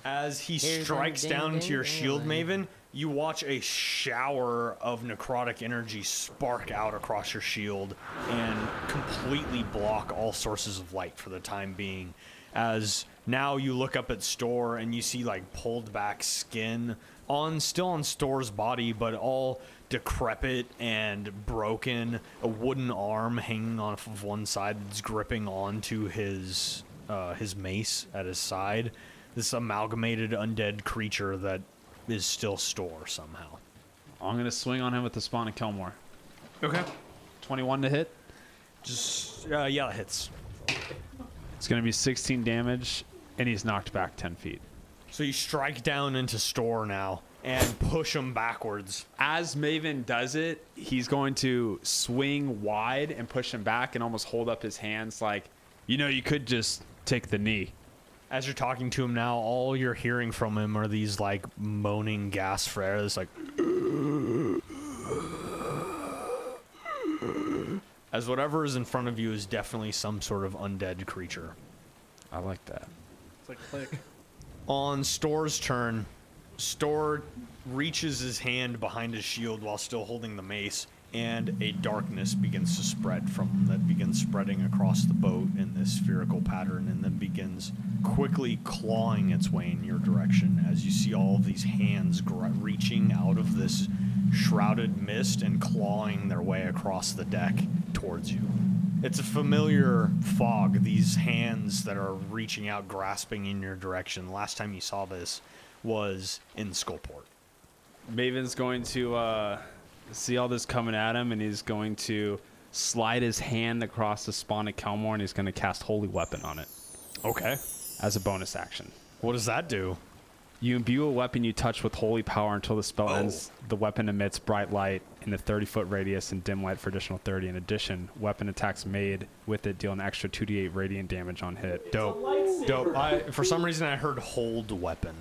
A: As he
B: Here's
A: strikes
B: one,
A: down
B: ding,
A: to your
B: ding,
A: shield,
B: ding.
A: Maven, you watch a shower of necrotic energy spark out across your shield and completely block all sources of light for the time being. As now you look up at Store and you see like pulled back skin still on Store's body, but all decrepit and broken. A wooden arm hanging off of one side that's gripping onto his mace at his side. This amalgamated undead creature that is still Store somehow.
C: I'm going to swing on him with the Spawn of Kelmore.
A: Okay.
C: 21 to hit.
A: Just, yeah, that hits.
C: It's going to be 16 damage, and he's knocked back 10 feet.
A: So you strike down into Store now and push him backwards.
C: As Maven does it, he's going to swing wide and push him back and almost hold up his hands like, you could just take the knee.
A: As you're talking to him now, all you're hearing from him are these like moaning gas flares, like as whatever is in front of you is definitely some sort of undead creature.
C: I like that.
D: It's like click.
A: On Store's turn, Store reaches his hand behind his shield while still holding the mace, and a darkness begins to spread from him that begins spreading across the boat in this spherical pattern and then begins quickly clawing its way in your direction as you see all of these hands reaching out of this shrouded mist and clawing their way across the deck towards you. It's a familiar fog, these hands that are reaching out, grasping in your direction. Last time you saw this was in Skullport.
C: Maven's going to see all this coming at him, and he's going to slide his hand across the Spawn of Kelmore, and he's going to cast Holy Weapon on it
A: Okay.
C: as a bonus action.
A: What does that do?
C: You imbue a weapon you touch with holy power until the spell ends. The weapon emits bright light in the 30-foot radius and dim light for additional 30. In addition, weapon attacks made with it deal an extra 2d8 radiant damage on hit.
A: Dope. For some reason, I heard hold weapon.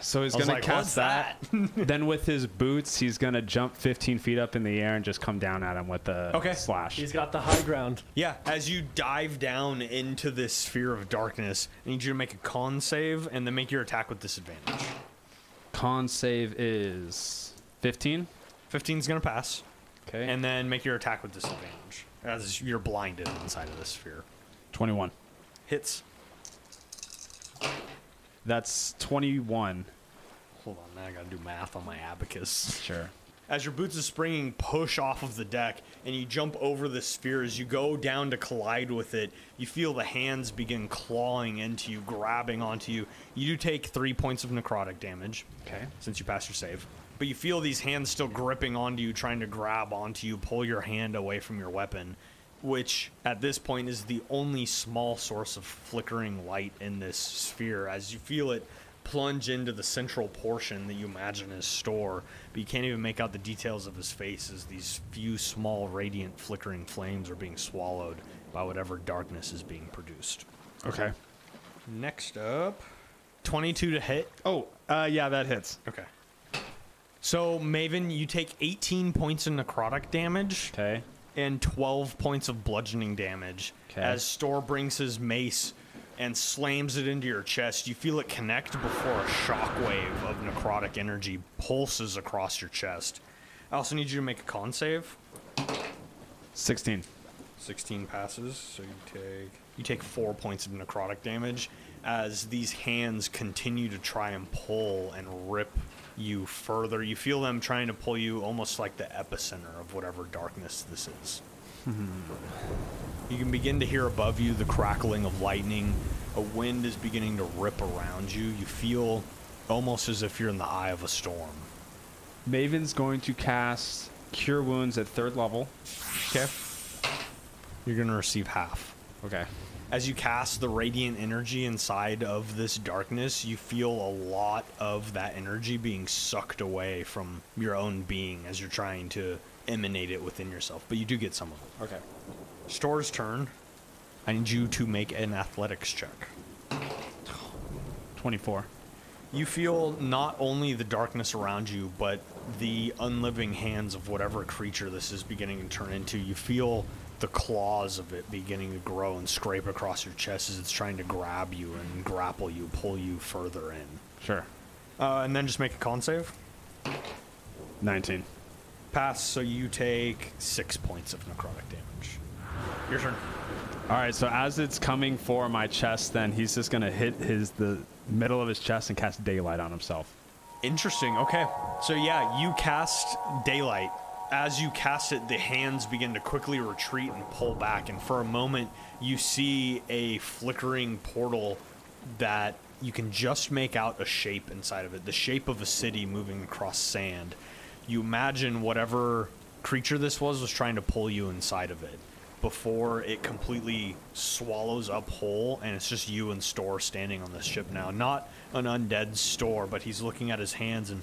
C: So he's
A: I was
C: going to
A: like,
C: cast
A: "What's
C: that. Then with his boots, he's going to jump 15 feet up in the air and just come down at him with a slash.
D: He's got the high ground.
A: Yeah, as you dive down into this sphere of darkness, I need you to make a con save and then make your attack with disadvantage.
C: Con save is 15.
A: 15's going to pass.
C: Okay.
A: And then make your attack with disadvantage as you're blinded inside of this sphere.
C: 21.
A: Hits.
C: That's 21.
A: Hold on, now I gotta do math on my abacus.
C: Sure.
A: As your boots is springing, push off of the deck, and you jump over the sphere. As you go down to collide with it, you feel the hands begin clawing into you, grabbing onto you. You do take 3 points of necrotic damage.
C: Okay.
A: Since you passed your save. But you feel these hands still gripping onto you, trying to grab onto you, pull your hand away from your weapon, which at this point is the only small source of flickering light in this sphere as you feel it plunge into the central portion that you imagine is Store, but you can't even make out the details of his face as these few small radiant flickering flames are being swallowed by whatever darkness is being produced.
C: Okay.
A: Next up, 22 to hit.
C: Oh, yeah, that hits.
A: Okay. So, Maven, you take 18 points of necrotic damage.
C: Okay.
A: And 12 points of bludgeoning damage.
C: Okay.
A: As Store brings his mace and slams it into your chest. You feel it connect before a shockwave of necrotic energy pulses across your chest. I also need you to make a con save.
C: 16.
A: 16 passes, so you take 4 points of necrotic damage as these hands continue to try and pull and rip you further. You feel them trying to pull you almost like the epicenter of whatever darkness this is. You can begin to hear above you the crackling of lightning. A wind is beginning to rip around you. You feel almost as if you're in the eye of a storm.
C: Maven's going to cast Cure Wounds at 3rd level.
A: Okay. You're going to receive half.
C: Okay.
A: As you cast the radiant energy inside of this darkness, you feel a lot of that energy being sucked away from your own being as you're trying to emanate it within yourself. But you do get some of it.
C: Okay.
A: Store's turn. I need you to make an athletics check.
C: 24.
A: You feel not only the darkness around you, but the unliving hands of whatever creature this is beginning to turn into. You feel the claws of it beginning to grow and scrape across your chest as it's trying to grab you and grapple you, pull you further in.
C: Sure.
A: And then just make a con save.
C: 19.
A: Pass, so you take 6 points of necrotic damage. Your turn.
C: All right, so as it's coming for my chest, then he's just going to hit the middle of his chest and cast Daylight on himself.
A: Interesting. Okay. So yeah, you cast Daylight. As you cast it, the hands begin to quickly retreat and pull back. And for a moment, you see a flickering portal that you can just make out a shape inside of it. The shape of a city moving across sand. You imagine whatever creature this was trying to pull you inside of it before it completely swallows up whole, and it's just you and Store standing on this ship now. Not an undead Store, but he's looking at his hands, and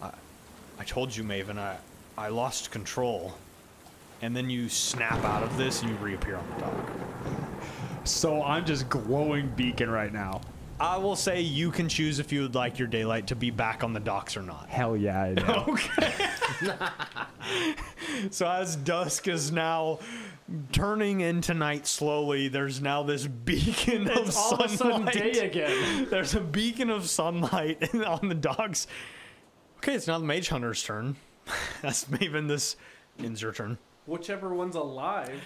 A: I told you, Maven, I lost control. And then you snap out of this and you reappear on the dock.
C: So I'm just glowing beacon right now.
A: I will say you can choose if you would like your Daylight to be back on the docks or not.
C: Hell yeah, I know.
A: Okay. So as dusk is now turning into night slowly, there's now this beacon of
D: all of a sudden
A: sunlight.
D: day again.
A: There's a beacon of sunlight on the docks. Okay, it's now the Mage Hunter's turn. That's Maven. This ends your turn.
D: Whichever one's alive.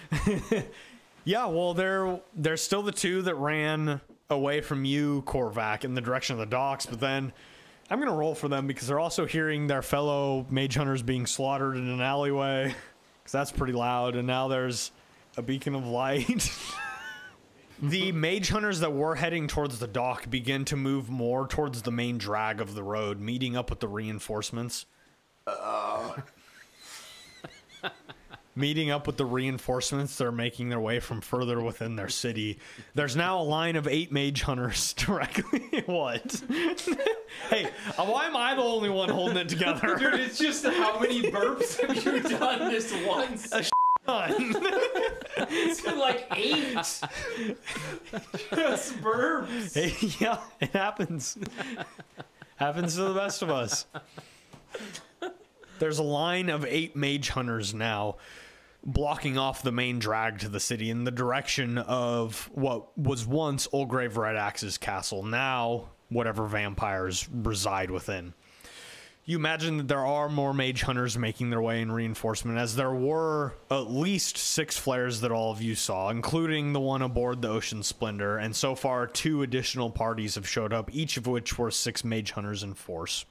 A: Yeah, well, there's still the two that ran away from you, Korvac, in the direction of the docks, but then I'm going to roll for them because they're also hearing their fellow Mage Hunters being slaughtered in an alleyway, because that's pretty loud, and now there's a beacon of light. The Mage Hunters that were heading towards the dock begin to move more towards the main drag of the road, meeting up with the reinforcements. Meeting up with the reinforcements that are making their way from further within their city. There's now a line of 8 Mage Hunters directly. What? Hey, why am I the only one holding it together?
B: Dude, it's just how many burps have you done this once? It's been like 8. Just burps.
A: Hey, yeah, it happens. Happens to the best of us. There's a line of 8 Mage Hunters now blocking off the main drag to the city in the direction of what was once Olgrave Red Axe's castle, now whatever vampires reside within. You imagine that there are more Mage Hunters making their way in reinforcement, as there were at least 6 flares that all of you saw, including the one aboard the Ocean Splendor, and so far 2 additional parties have showed up, each of which were 6 Mage Hunters in force.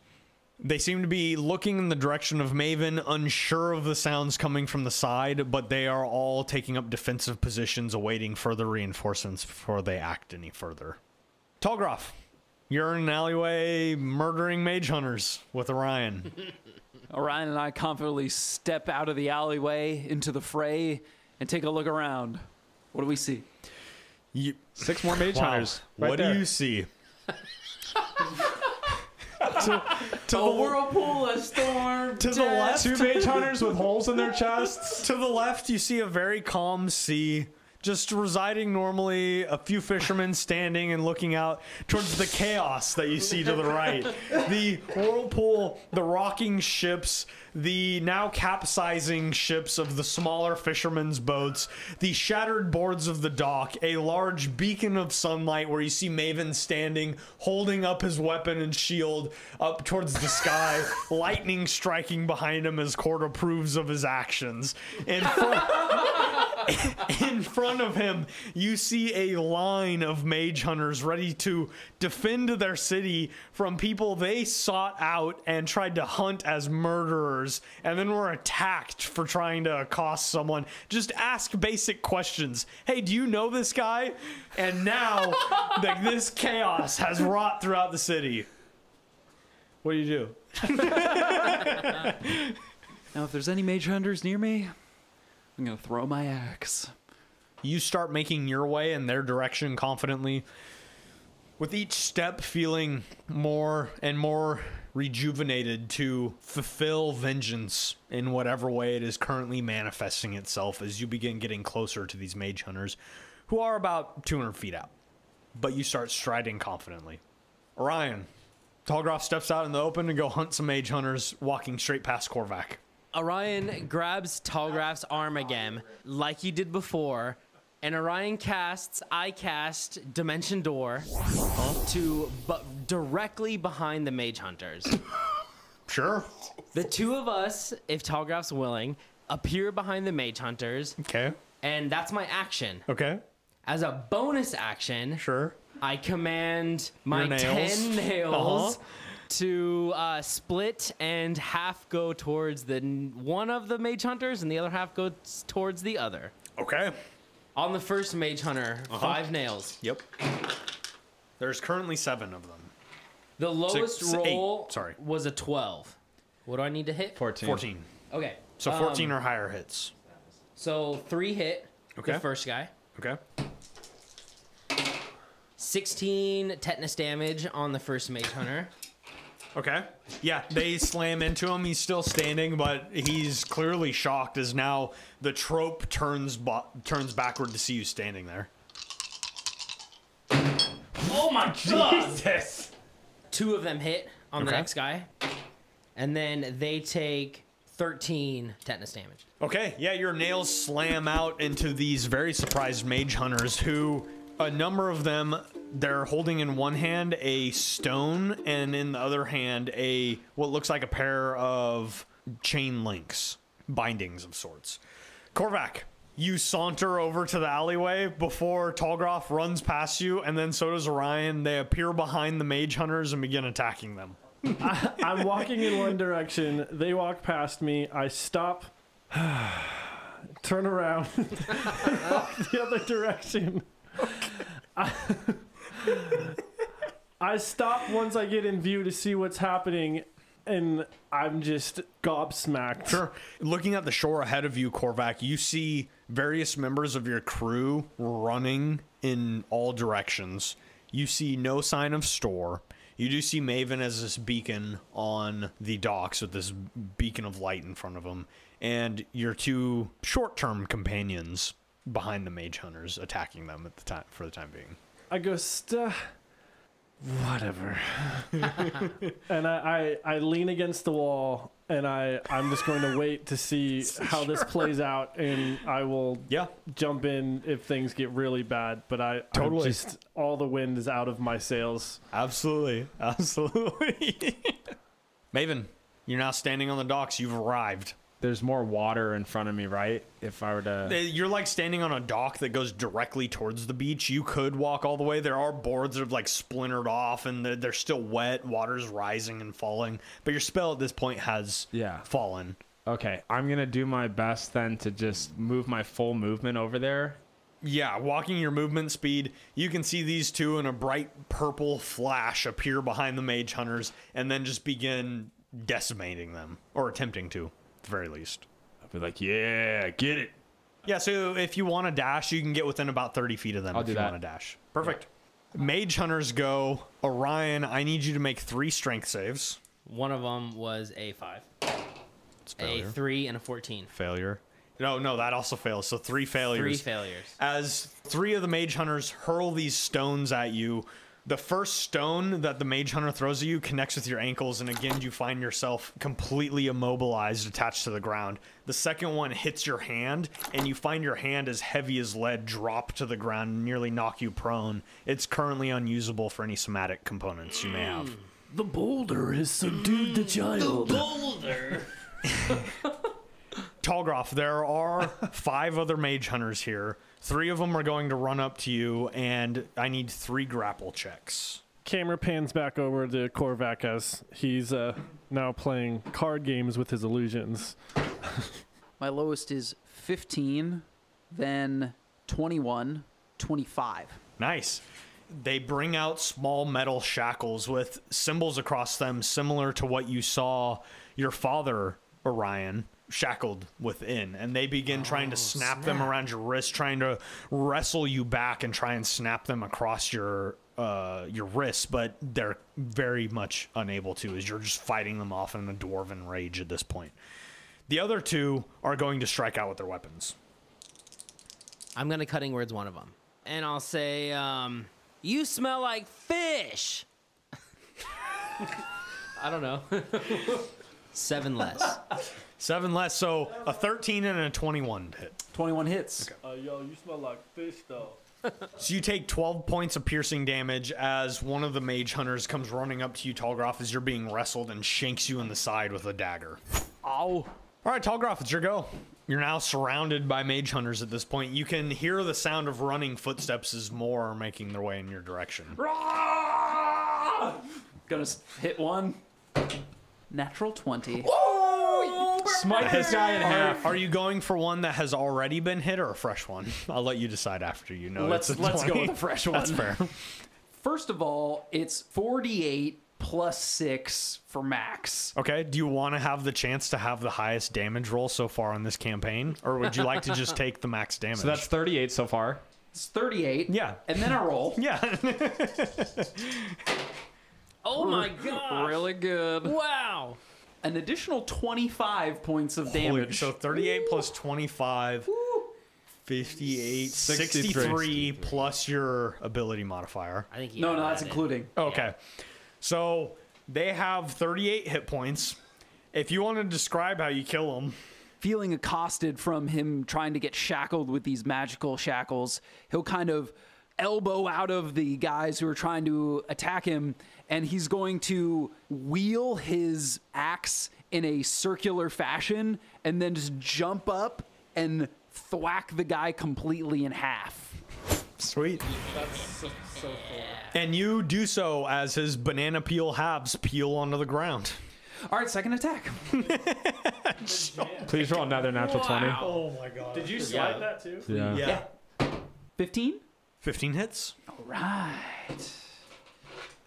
A: They seem to be looking in the direction of Maven, unsure of the sounds coming from the side, but they are all taking up defensive positions, awaiting further reinforcements before they act any further. Talgroff, you're in an alleyway murdering Mage Hunters with Orion.
E: Orion and I confidently step out of the alleyway into the fray and take a look around. What do we see?
C: 6 more Mage Hunters. Right
A: What
C: there.
A: do you see?
B: To a whirlpool, a storm.
A: To the left,
C: 2 Mage Hunters with holes in their chests.
A: to the left, you see a very calm sea, just residing normally, a few fishermen standing and looking out towards the chaos that you see to the right. The whirlpool, the rocking ships, the now capsizing ships of the smaller fishermen's boats, the shattered boards of the dock, a large beacon of sunlight where you see Maven standing, holding up his weapon and shield up towards the sky, lightning striking behind him as Cord approves of his actions. In front of him, you see a line of Mage Hunters ready to defend their city from people they sought out and tried to hunt as murderers, and then were attacked for trying to accost someone. Just ask basic questions. Hey, do you know this guy? And now, this chaos has wrought throughout the city. What do you do?
E: Now, if there's any mage hunters near me, I'm going to throw my axe.
A: You start making your way in their direction confidently, with each step feeling more and more rejuvenated to fulfill vengeance in whatever way it is currently manifesting itself as you begin getting closer to these Mage Hunters, who are about 200 feet out. But you start striding confidently. Orion, Tallgroff steps out in the open to go hunt some mage hunters walking straight past Korvac.
B: Orion grabs Tallgraff's arm again, like he did before, and Orion I cast Dimension Door to directly behind the mage hunters.
A: Sure.
B: The two of us, if Tallgraff's willing, appear behind the mage hunters,
A: Okay.
B: and that's my action.
A: Okay.
B: As a bonus action,
A: Sure.
B: I command my
A: Your nails.
B: 10 nails to split and half go towards one of the mage hunters and the other half goes towards the other.
A: Okay.
B: On the first mage hunter, 5 nails.
A: Yep. There's currently 7 of them.
B: The lowest roll
A: 8,
B: was a 12. What do I need to hit?
C: 14.
A: 14.
B: Okay.
A: So 14 or higher hits.
B: So 3 hit
A: Okay.
B: the first guy.
A: Okay.
B: 16 tetanus damage on the first mage hunter.
A: Okay. Yeah, they slam into him. He's still standing, but he's clearly shocked as now the trope turns backward to see you standing there.
B: Oh my god!
C: Jesus.
B: 2 of them hit on the
A: Okay.
B: next guy. And then they take 13 tetanus damage.
A: Okay, yeah, your nails slam out into these very surprised mage hunters who, a number of them, they're holding in one hand a stone and in the other hand what looks like a pair of chain links, bindings of sorts. Korvac, you saunter over to the alleyway before Tallgroff runs past you, and then so does Orion. They appear behind the mage hunters and begin attacking them.
D: I'm walking in one direction. They walk past me. I stop, turn around, walk the other direction. I stop once I get in view to see what's happening, and I'm just gobsmacked.
A: Sure. Looking at the shore ahead of you, Korvac, you see various members of your crew running in all directions. You see no sign of Store. You do see Maven as this beacon on the docks with this beacon of light in front of him, and your 2 short-term companions behind the mage hunters attacking them at the time for the time being.
D: I go, whatever. And I lean against the wall, and I'm just going to wait to see how this plays out, and I will jump in if things get really bad. But I'm just, all the wind is out of my sails.
A: Absolutely. Absolutely. Maven, you're now standing on the docks. You've arrived.
C: There's more water in front of me, right? If I were to...
A: You're like standing on a dock that goes directly towards the beach. You could walk all the way. There are boards that have like splintered off and they're still wet. Water's rising and falling. But your spell at this point has fallen.
C: Okay, I'm going to do my best then to just move my full movement over there.
A: Yeah, walking your movement speed, you can see these 2 in a bright purple flash appear behind the mage hunters and then just begin decimating them, or attempting to. The very least.
C: I'll be like, yeah, get it.
A: Yeah, so if you want to dash, you can get within about 30 feet of them.
C: I'll
A: if
C: do
A: you
C: that.
A: want to dash. Perfect. Yeah. Mage hunters go. Orion, I need you to make 3 strength saves.
B: One of them was a 5.
A: It's
B: A 3 and a 14.
A: Failure. No, that also fails. So 3 failures.
B: 3 failures.
A: As 3 of the mage hunters hurl these stones at you, the first stone that the mage hunter throws at you connects with your ankles, and again, you find yourself completely immobilized, attached to the ground. The second one hits your hand, and you find your hand as heavy as lead drop to the ground and nearly knock you prone. It's currently unusable for any somatic components you may have.
D: The boulder has subdued the child.
B: The boulder!
A: Tallgroff, there are 5 other mage hunters here. 3 of them are going to run up to you, and I need 3 grapple checks.
D: Camera pans back over to Korvac as he's now playing card games with his illusions.
E: My lowest is 15, then 21, 25.
A: Nice. They bring out small metal shackles with symbols across them similar to what you saw your father, Orion, shackled within, and they begin trying to snap them around your wrist, trying to wrestle you back and try and snap them across your wrists, but they're very much unable to, as you're just fighting them off in a dwarven rage at this point. The other 2 are going to strike out with their weapons.
B: I'm going to cutting words one of them. And I'll say, you smell like fish. I don't know. 7 less.
A: 7 less, so a 13 and a 21 hit.
E: 21 hits.
A: Okay.
D: Yo, you smell like fish, though.
A: So you take 12 points of piercing damage as one of the mage hunters comes running up to you, Talgroth, as you're being wrestled and shanks you in the side with a dagger.
E: Ow.
A: All right, Talgroth, it's your go. You're now surrounded by mage hunters at this point. You can hear the sound of running footsteps as more are making their way in your direction.
E: Gonna hit one. Natural 20.
C: Smite this guy in half.
A: Are you going for one that has already been hit or a fresh one? I'll let you decide after you know.
E: Let's
A: it's a
E: go
A: 20.
E: with the fresh one.
A: That's fair.
E: First of all, it's 48 plus 6 for max.
A: Okay, do you want to have the chance to have the highest damage roll so far on this campaign? Or would you like to just take the max damage?
C: So that's 38 so far.
E: It's 38.
A: Yeah.
E: And then I roll.
A: Yeah.
B: Oh my god.
E: Really good.
B: Wow.
E: An additional 25 points of damage.
A: So 38 plus 25, 58, 63
C: 63
A: plus your ability modifier.
B: I think he
E: No,
B: added
E: that's
B: that in.
E: including.
A: Okay. So they have 38 hit points. If you want to describe how you kill them.
E: Feeling accosted from him trying to get shackled with these magical shackles, he'll kind of elbow out of the guys who are trying to attack him, and he's going to wheel his axe in a circular fashion and then just jump up and thwack the guy completely in half.
A: Sweet.
D: That's so cool.
A: And you do so as his banana peel halves peel onto the ground.
E: All right, second attack.
C: Please roll another natural
A: Oh my god.
D: Did you slide that too?
C: 20. Yeah.
A: Yeah.
E: 15?
A: 15 hits.
E: All right.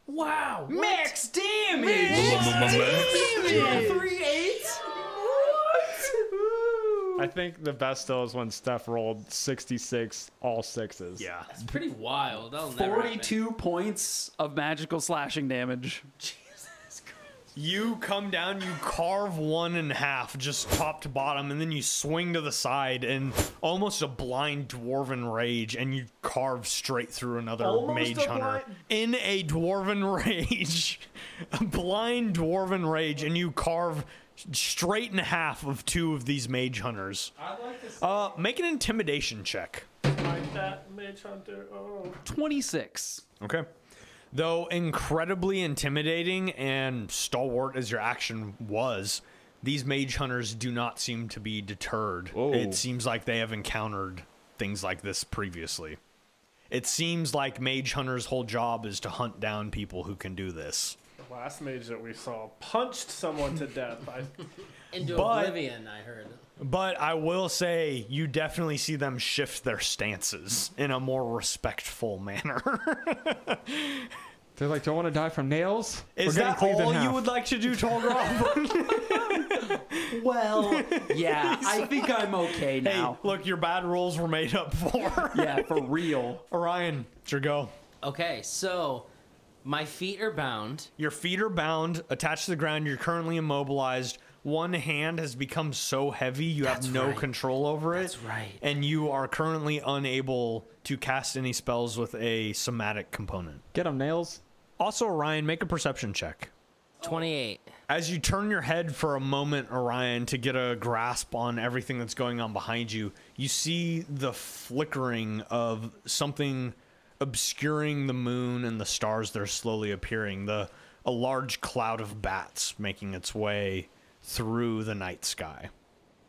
B: Wow.
E: Max damage! 3/8?
C: I think the best still is when Steph rolled 66 all sixes.
A: Yeah.
B: That's pretty wild. That'll never happen.
E: 42 points of magical slashing damage.
A: You come down, you carve one in half, just top to bottom, and then you swing to the side in almost a blind dwarven rage, and you carve straight through another
D: Almost
A: mage
D: a
A: hunter.
D: blind-
A: In a dwarven rage. A blind dwarven rage, and you carve straight in half of 2 of these mage hunters.
D: I'd like to see
A: Make an intimidation check.
D: like that mage hunter. Oh.
E: 26.
A: Okay. Though incredibly intimidating and stalwart as your action was, these mage hunters do not seem to be deterred.
C: Whoa.
A: It seems like they have encountered things like this previously. It seems like mage hunters' whole job is to hunt down people who can do this.
D: The last mage that we saw punched someone to death.
B: Into
A: But-
B: oblivion, I heard.
A: But I will say, you definitely see them shift their stances in a more respectful manner.
C: They're like, do I want to die from nails?
A: Is
C: We're getting
A: that
C: cleaved in
A: all you
C: half.
A: would like to do, Tolgraf?
E: Well, yeah, I think I'm okay
A: Hey,
E: now.
A: look, your bad rolls were made up for.
E: Yeah, for real.
A: Orion, it's your go.
B: Okay, so my feet are bound.
A: Your feet are bound, attached to the ground. You're currently immobilized. One hand has become so heavy you
B: That's
A: have no
B: right.
A: control over it.
B: That's right.
A: And you are currently unable to cast any spells with a somatic component.
C: Get them, nails.
A: Also, Orion, make a perception check.
B: 28.
A: As you turn your head for a moment, Orion, to get a grasp on everything that's going on behind you, you see the flickering of something obscuring the moon and the stars that are slowly appearing. A large cloud of bats making its way through the night sky.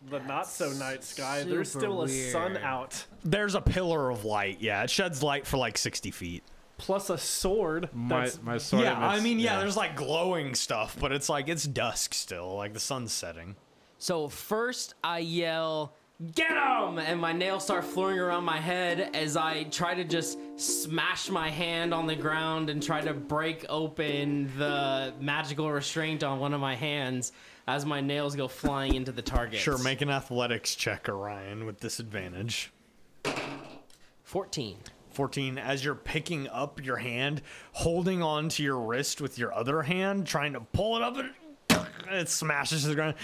D: The not so night sky. There's
B: Super
D: still a sun
B: weird.
D: out.
A: There's a pillar of light. Yeah, it sheds light for like 60 feet.
D: Plus a sword.
C: My sword.
A: Yeah, I
C: emits-
A: mean, yeah, there's like glowing stuff, but it's like it's dusk still, like the sun's setting.
B: So first I yell, "Get him!" and my nails start flowing around my head as I try to just smash my hand on the ground and try to break open the magical restraint on one of my hands as my nails go flying into the target.
A: Sure, make an athletics check, Orion, with disadvantage.
B: 14.
A: 14, as you're picking up your hand, holding on to your wrist with your other hand, trying to pull it up, and it smashes to the ground.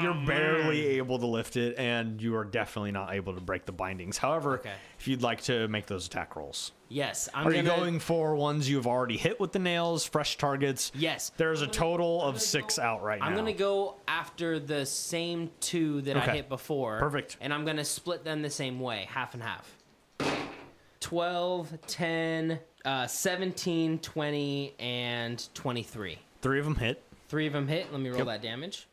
A: You're barely able to lift it, and you are definitely not able to break the bindings. However, if you'd like to make those attack rolls.
B: Yes.
A: Are you going for ones you've already hit with the nails, fresh targets?
B: Yes.
A: There's a total of 6 out right now.
B: I'm going to go after the same 2 that I hit before.
A: Perfect.
B: And I'm going to split them the same way, half and half. 12, 10, 17, 20, and 23.
A: 3 of them hit.
B: 3 of them hit. Let me roll that damage.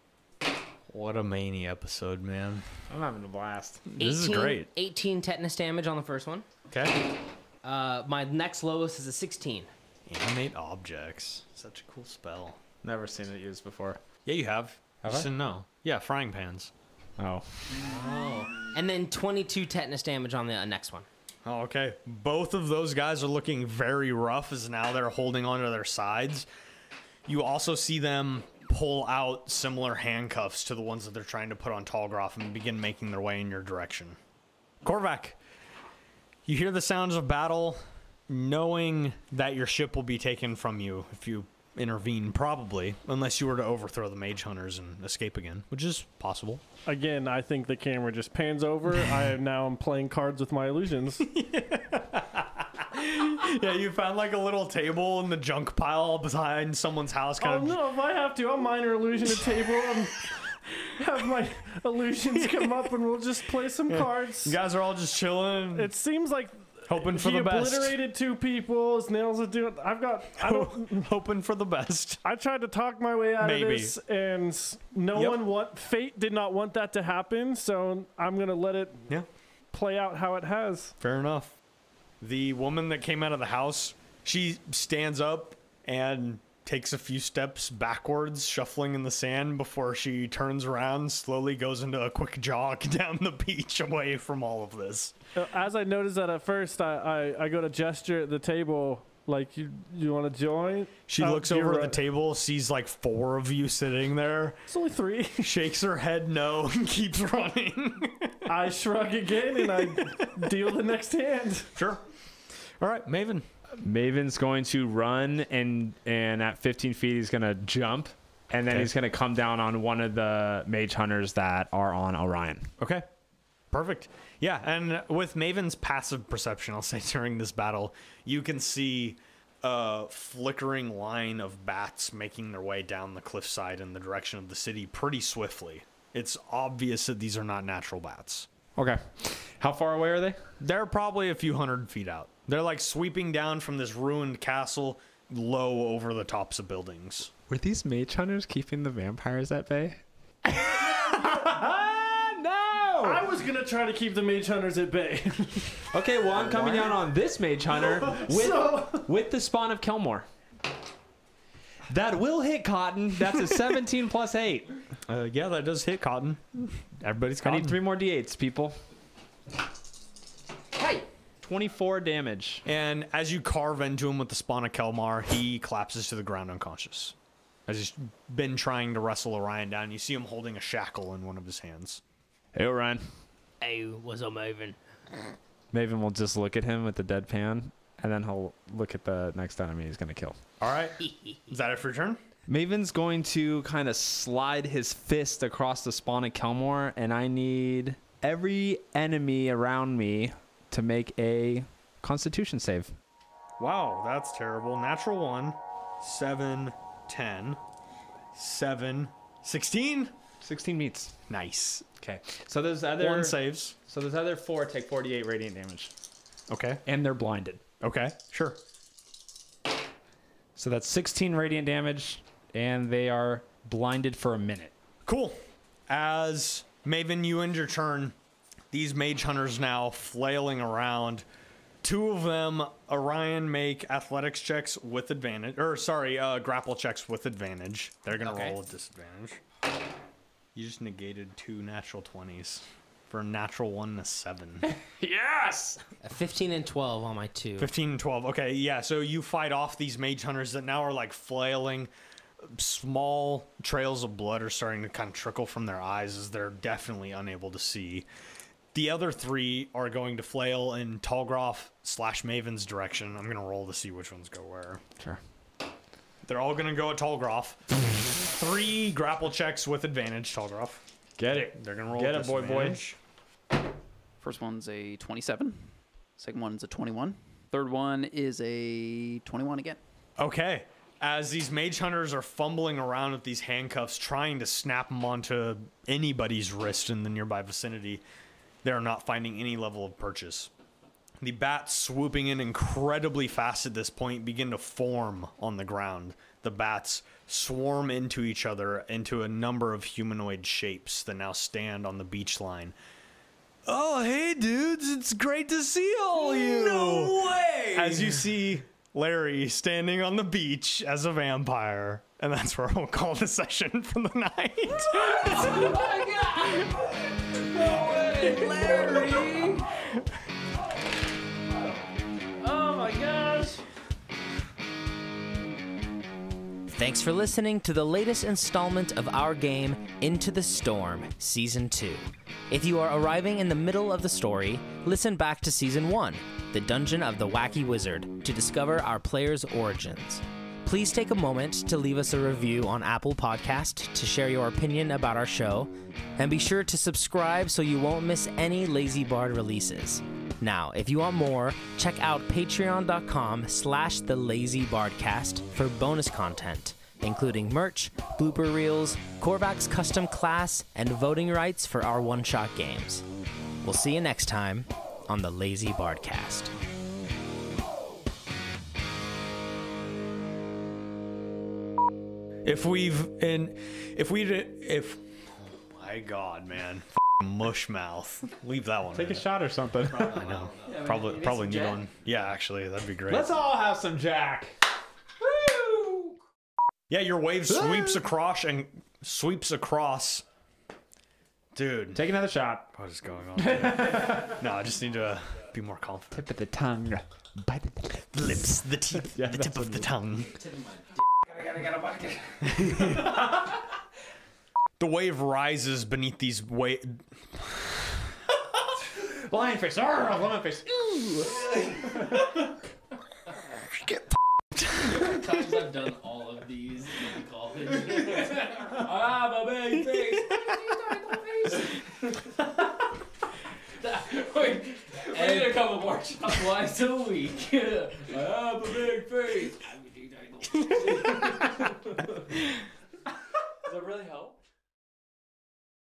A: What a mania episode, man.
C: I'm having a blast.
A: This is great.
B: 18 tetanus damage on the first one.
A: Okay.
B: My next lowest is a 16.
A: Animate objects. Such a cool spell.
C: Never seen it used before.
A: Yeah, you have.
C: Have
A: Just
C: I?
A: didn't know. Yeah, frying pans.
C: Oh.
B: And then 22 tetanus damage on the next one.
A: Oh, okay. Both of those guys are looking very rough as now they're holding onto their sides. You also see them pull out similar handcuffs to the ones that they're trying to put on Tallgroff and begin making their way in your direction. Korvac, you hear the sounds of battle, knowing that your ship will be taken from you if you intervene, probably, unless you were to overthrow the mage hunters and escape again, which is possible.
D: Again, I think the camera just pans over. I now am playing cards with my illusions.
A: Yeah, you found like a little table in the junk pile behind someone's house.
D: Oh no, if I have to, I'll minor illusion a table and have my illusions come up and we'll just play some cards.
A: You guys are all just chilling.
D: It seems like
A: hoping for
D: he
A: the best.
D: obliterated 2 people. His nails are doing. I don't.
A: Hoping for the best.
D: I tried to talk my way out of this, and fate did not want that to happen. So I'm gonna let it play out how it has.
A: Fair enough. The woman that came out of the house, she stands up and takes a few steps backwards, shuffling in the sand before she turns around, slowly goes into a quick jog down the beach away from all of this.
D: As I noticed that at first, I go to gesture at the table, like, you want to join?
A: She looks over at the table, sees like 4 of you sitting there.
D: It's only 3.
A: Shakes her head no and keeps running.
D: I shrug again and I deal the next hand.
A: Sure. All right, Maven.
C: Maven's going to run, and at 15 feet, he's going to jump, and then he's going to come down on one of the mage hunters that are on Orion.
A: Okay. Perfect. Yeah, and with Maven's passive perception, I'll say during this battle, you can see a flickering line of bats making their way down the cliffside in the direction of the city pretty swiftly. It's obvious that these are not natural bats.
C: Okay. How far away are they?
A: They're probably a few hundred feet out. They're like sweeping down from this ruined castle low over the tops of buildings.
C: Were these mage hunters keeping the vampires at bay? No!
D: I was going to try to keep the mage hunters at bay.
C: Okay, well, I'm coming down on this mage hunter with the spawn of Kelmore. That will hit Cotton. That's a 17 plus 8.
A: Yeah, that does hit Cotton. Everybody's Cotton.
C: I need 3 more d8s, people.
B: Hey!
C: 24 damage.
A: And as you carve into him with the spawn of Kelmar, he collapses to the ground unconscious. As he's been trying to wrestle Orion down, you see him holding a shackle in one of his hands.
C: Hey, Orion.
B: Hey, what's up, Maven?
C: Maven will just look at him with the deadpan, and then he'll look at the next enemy he's going to kill.
A: All right. Is that it for your turn?
C: Maven's going to kind of slide his fist across the spawn of Kelmore, and I need every enemy around me to make a Constitution save.
A: Wow, that's terrible. Natural 1, 7, 10, 7, 16.
C: 16 meets.
A: Nice.
C: Okay. So those other
A: 1 saves.
C: So those other 4 take 48 radiant damage.
A: Okay.
C: And they're blinded.
A: Okay, sure.
C: So that's 16 radiant damage, and they are blinded for a minute.
A: Cool. As Maven, you end your turn, these mage hunters now flailing around. 2 of them, Orion, make athletics checks with advantage. Or, sorry, grapple checks with advantage. They're going to roll with disadvantage. You just negated 2 natural 20s for a natural 1 and a 7.
C: Yes!
B: A 15 and 12 on my 2.
A: 15 and 12. Okay, yeah, so you fight off these mage hunters that now are like flailing. Small trails of blood are starting to kind of trickle from their eyes as they're definitely unable to see. The other 3 are going to flail in Tallgroff/Maven's direction. I'm going to roll to see which ones go where.
C: Sure.
A: They're all going to go at Tallgroff. 3 grapple checks with advantage, Tallgroff.
C: Get it.
A: They're gonna roll.
C: Get it, boy.
A: disadvantage.
E: First one's a 27. Second one's a 21. Third one is a 21 again.
A: Okay. As these mage hunters are fumbling around with these handcuffs, trying to snap them onto anybody's wrist in the nearby vicinity, they are not finding any level of purchase. The bats, swooping in incredibly fast at this point, begin to form on the ground. The bats swarm into each other into a number of humanoid shapes that now stand on the beach line. Oh, hey, dudes, it's great to see all you.
B: No way!
A: As you see Larry standing on the beach as a vampire. And that's where we'll call the session for the night.
B: Oh my god! No way, Larry! Oh my gosh! Thanks for listening to the latest installment of our game, Into the Storm, Season 2. If you are arriving in the middle of the story, listen back to Season 1, The Dungeon of the Wacky Wizard, to discover our players' origins. Please take a moment to leave us a review on Apple Podcast to share your opinion about our show, and be sure to subscribe so you won't miss any Lazy Bard releases. Now, if you want more, check out patreon.com/thelazybardcast for bonus content, including merch, blooper reels, Korvac's custom class, and voting rights for our one-shot games. We'll see you next time on the Lazy BardCast.
A: Oh my god, man. Mush mouth. Leave that one.
C: Take a shot or something.
A: I know. Probably need one. Yeah, actually, that'd be great.
C: Let's all have some Jack. Woo!
A: Yeah, your wave sweeps across. Dude.
C: Take another shot.
A: What is going on? No, I just need to be more confident.
C: Tip of the tongue. Bite
A: The lips, the teeth,
C: Yeah,
A: the
C: that's
A: tip of
C: what
A: the
C: it
A: tongue. The wave rises beneath these waves.
C: Lionfish. Lionfish.
B: Times I've done all of these in college. My big face. Wait, I need a couple more shots. Twice a week.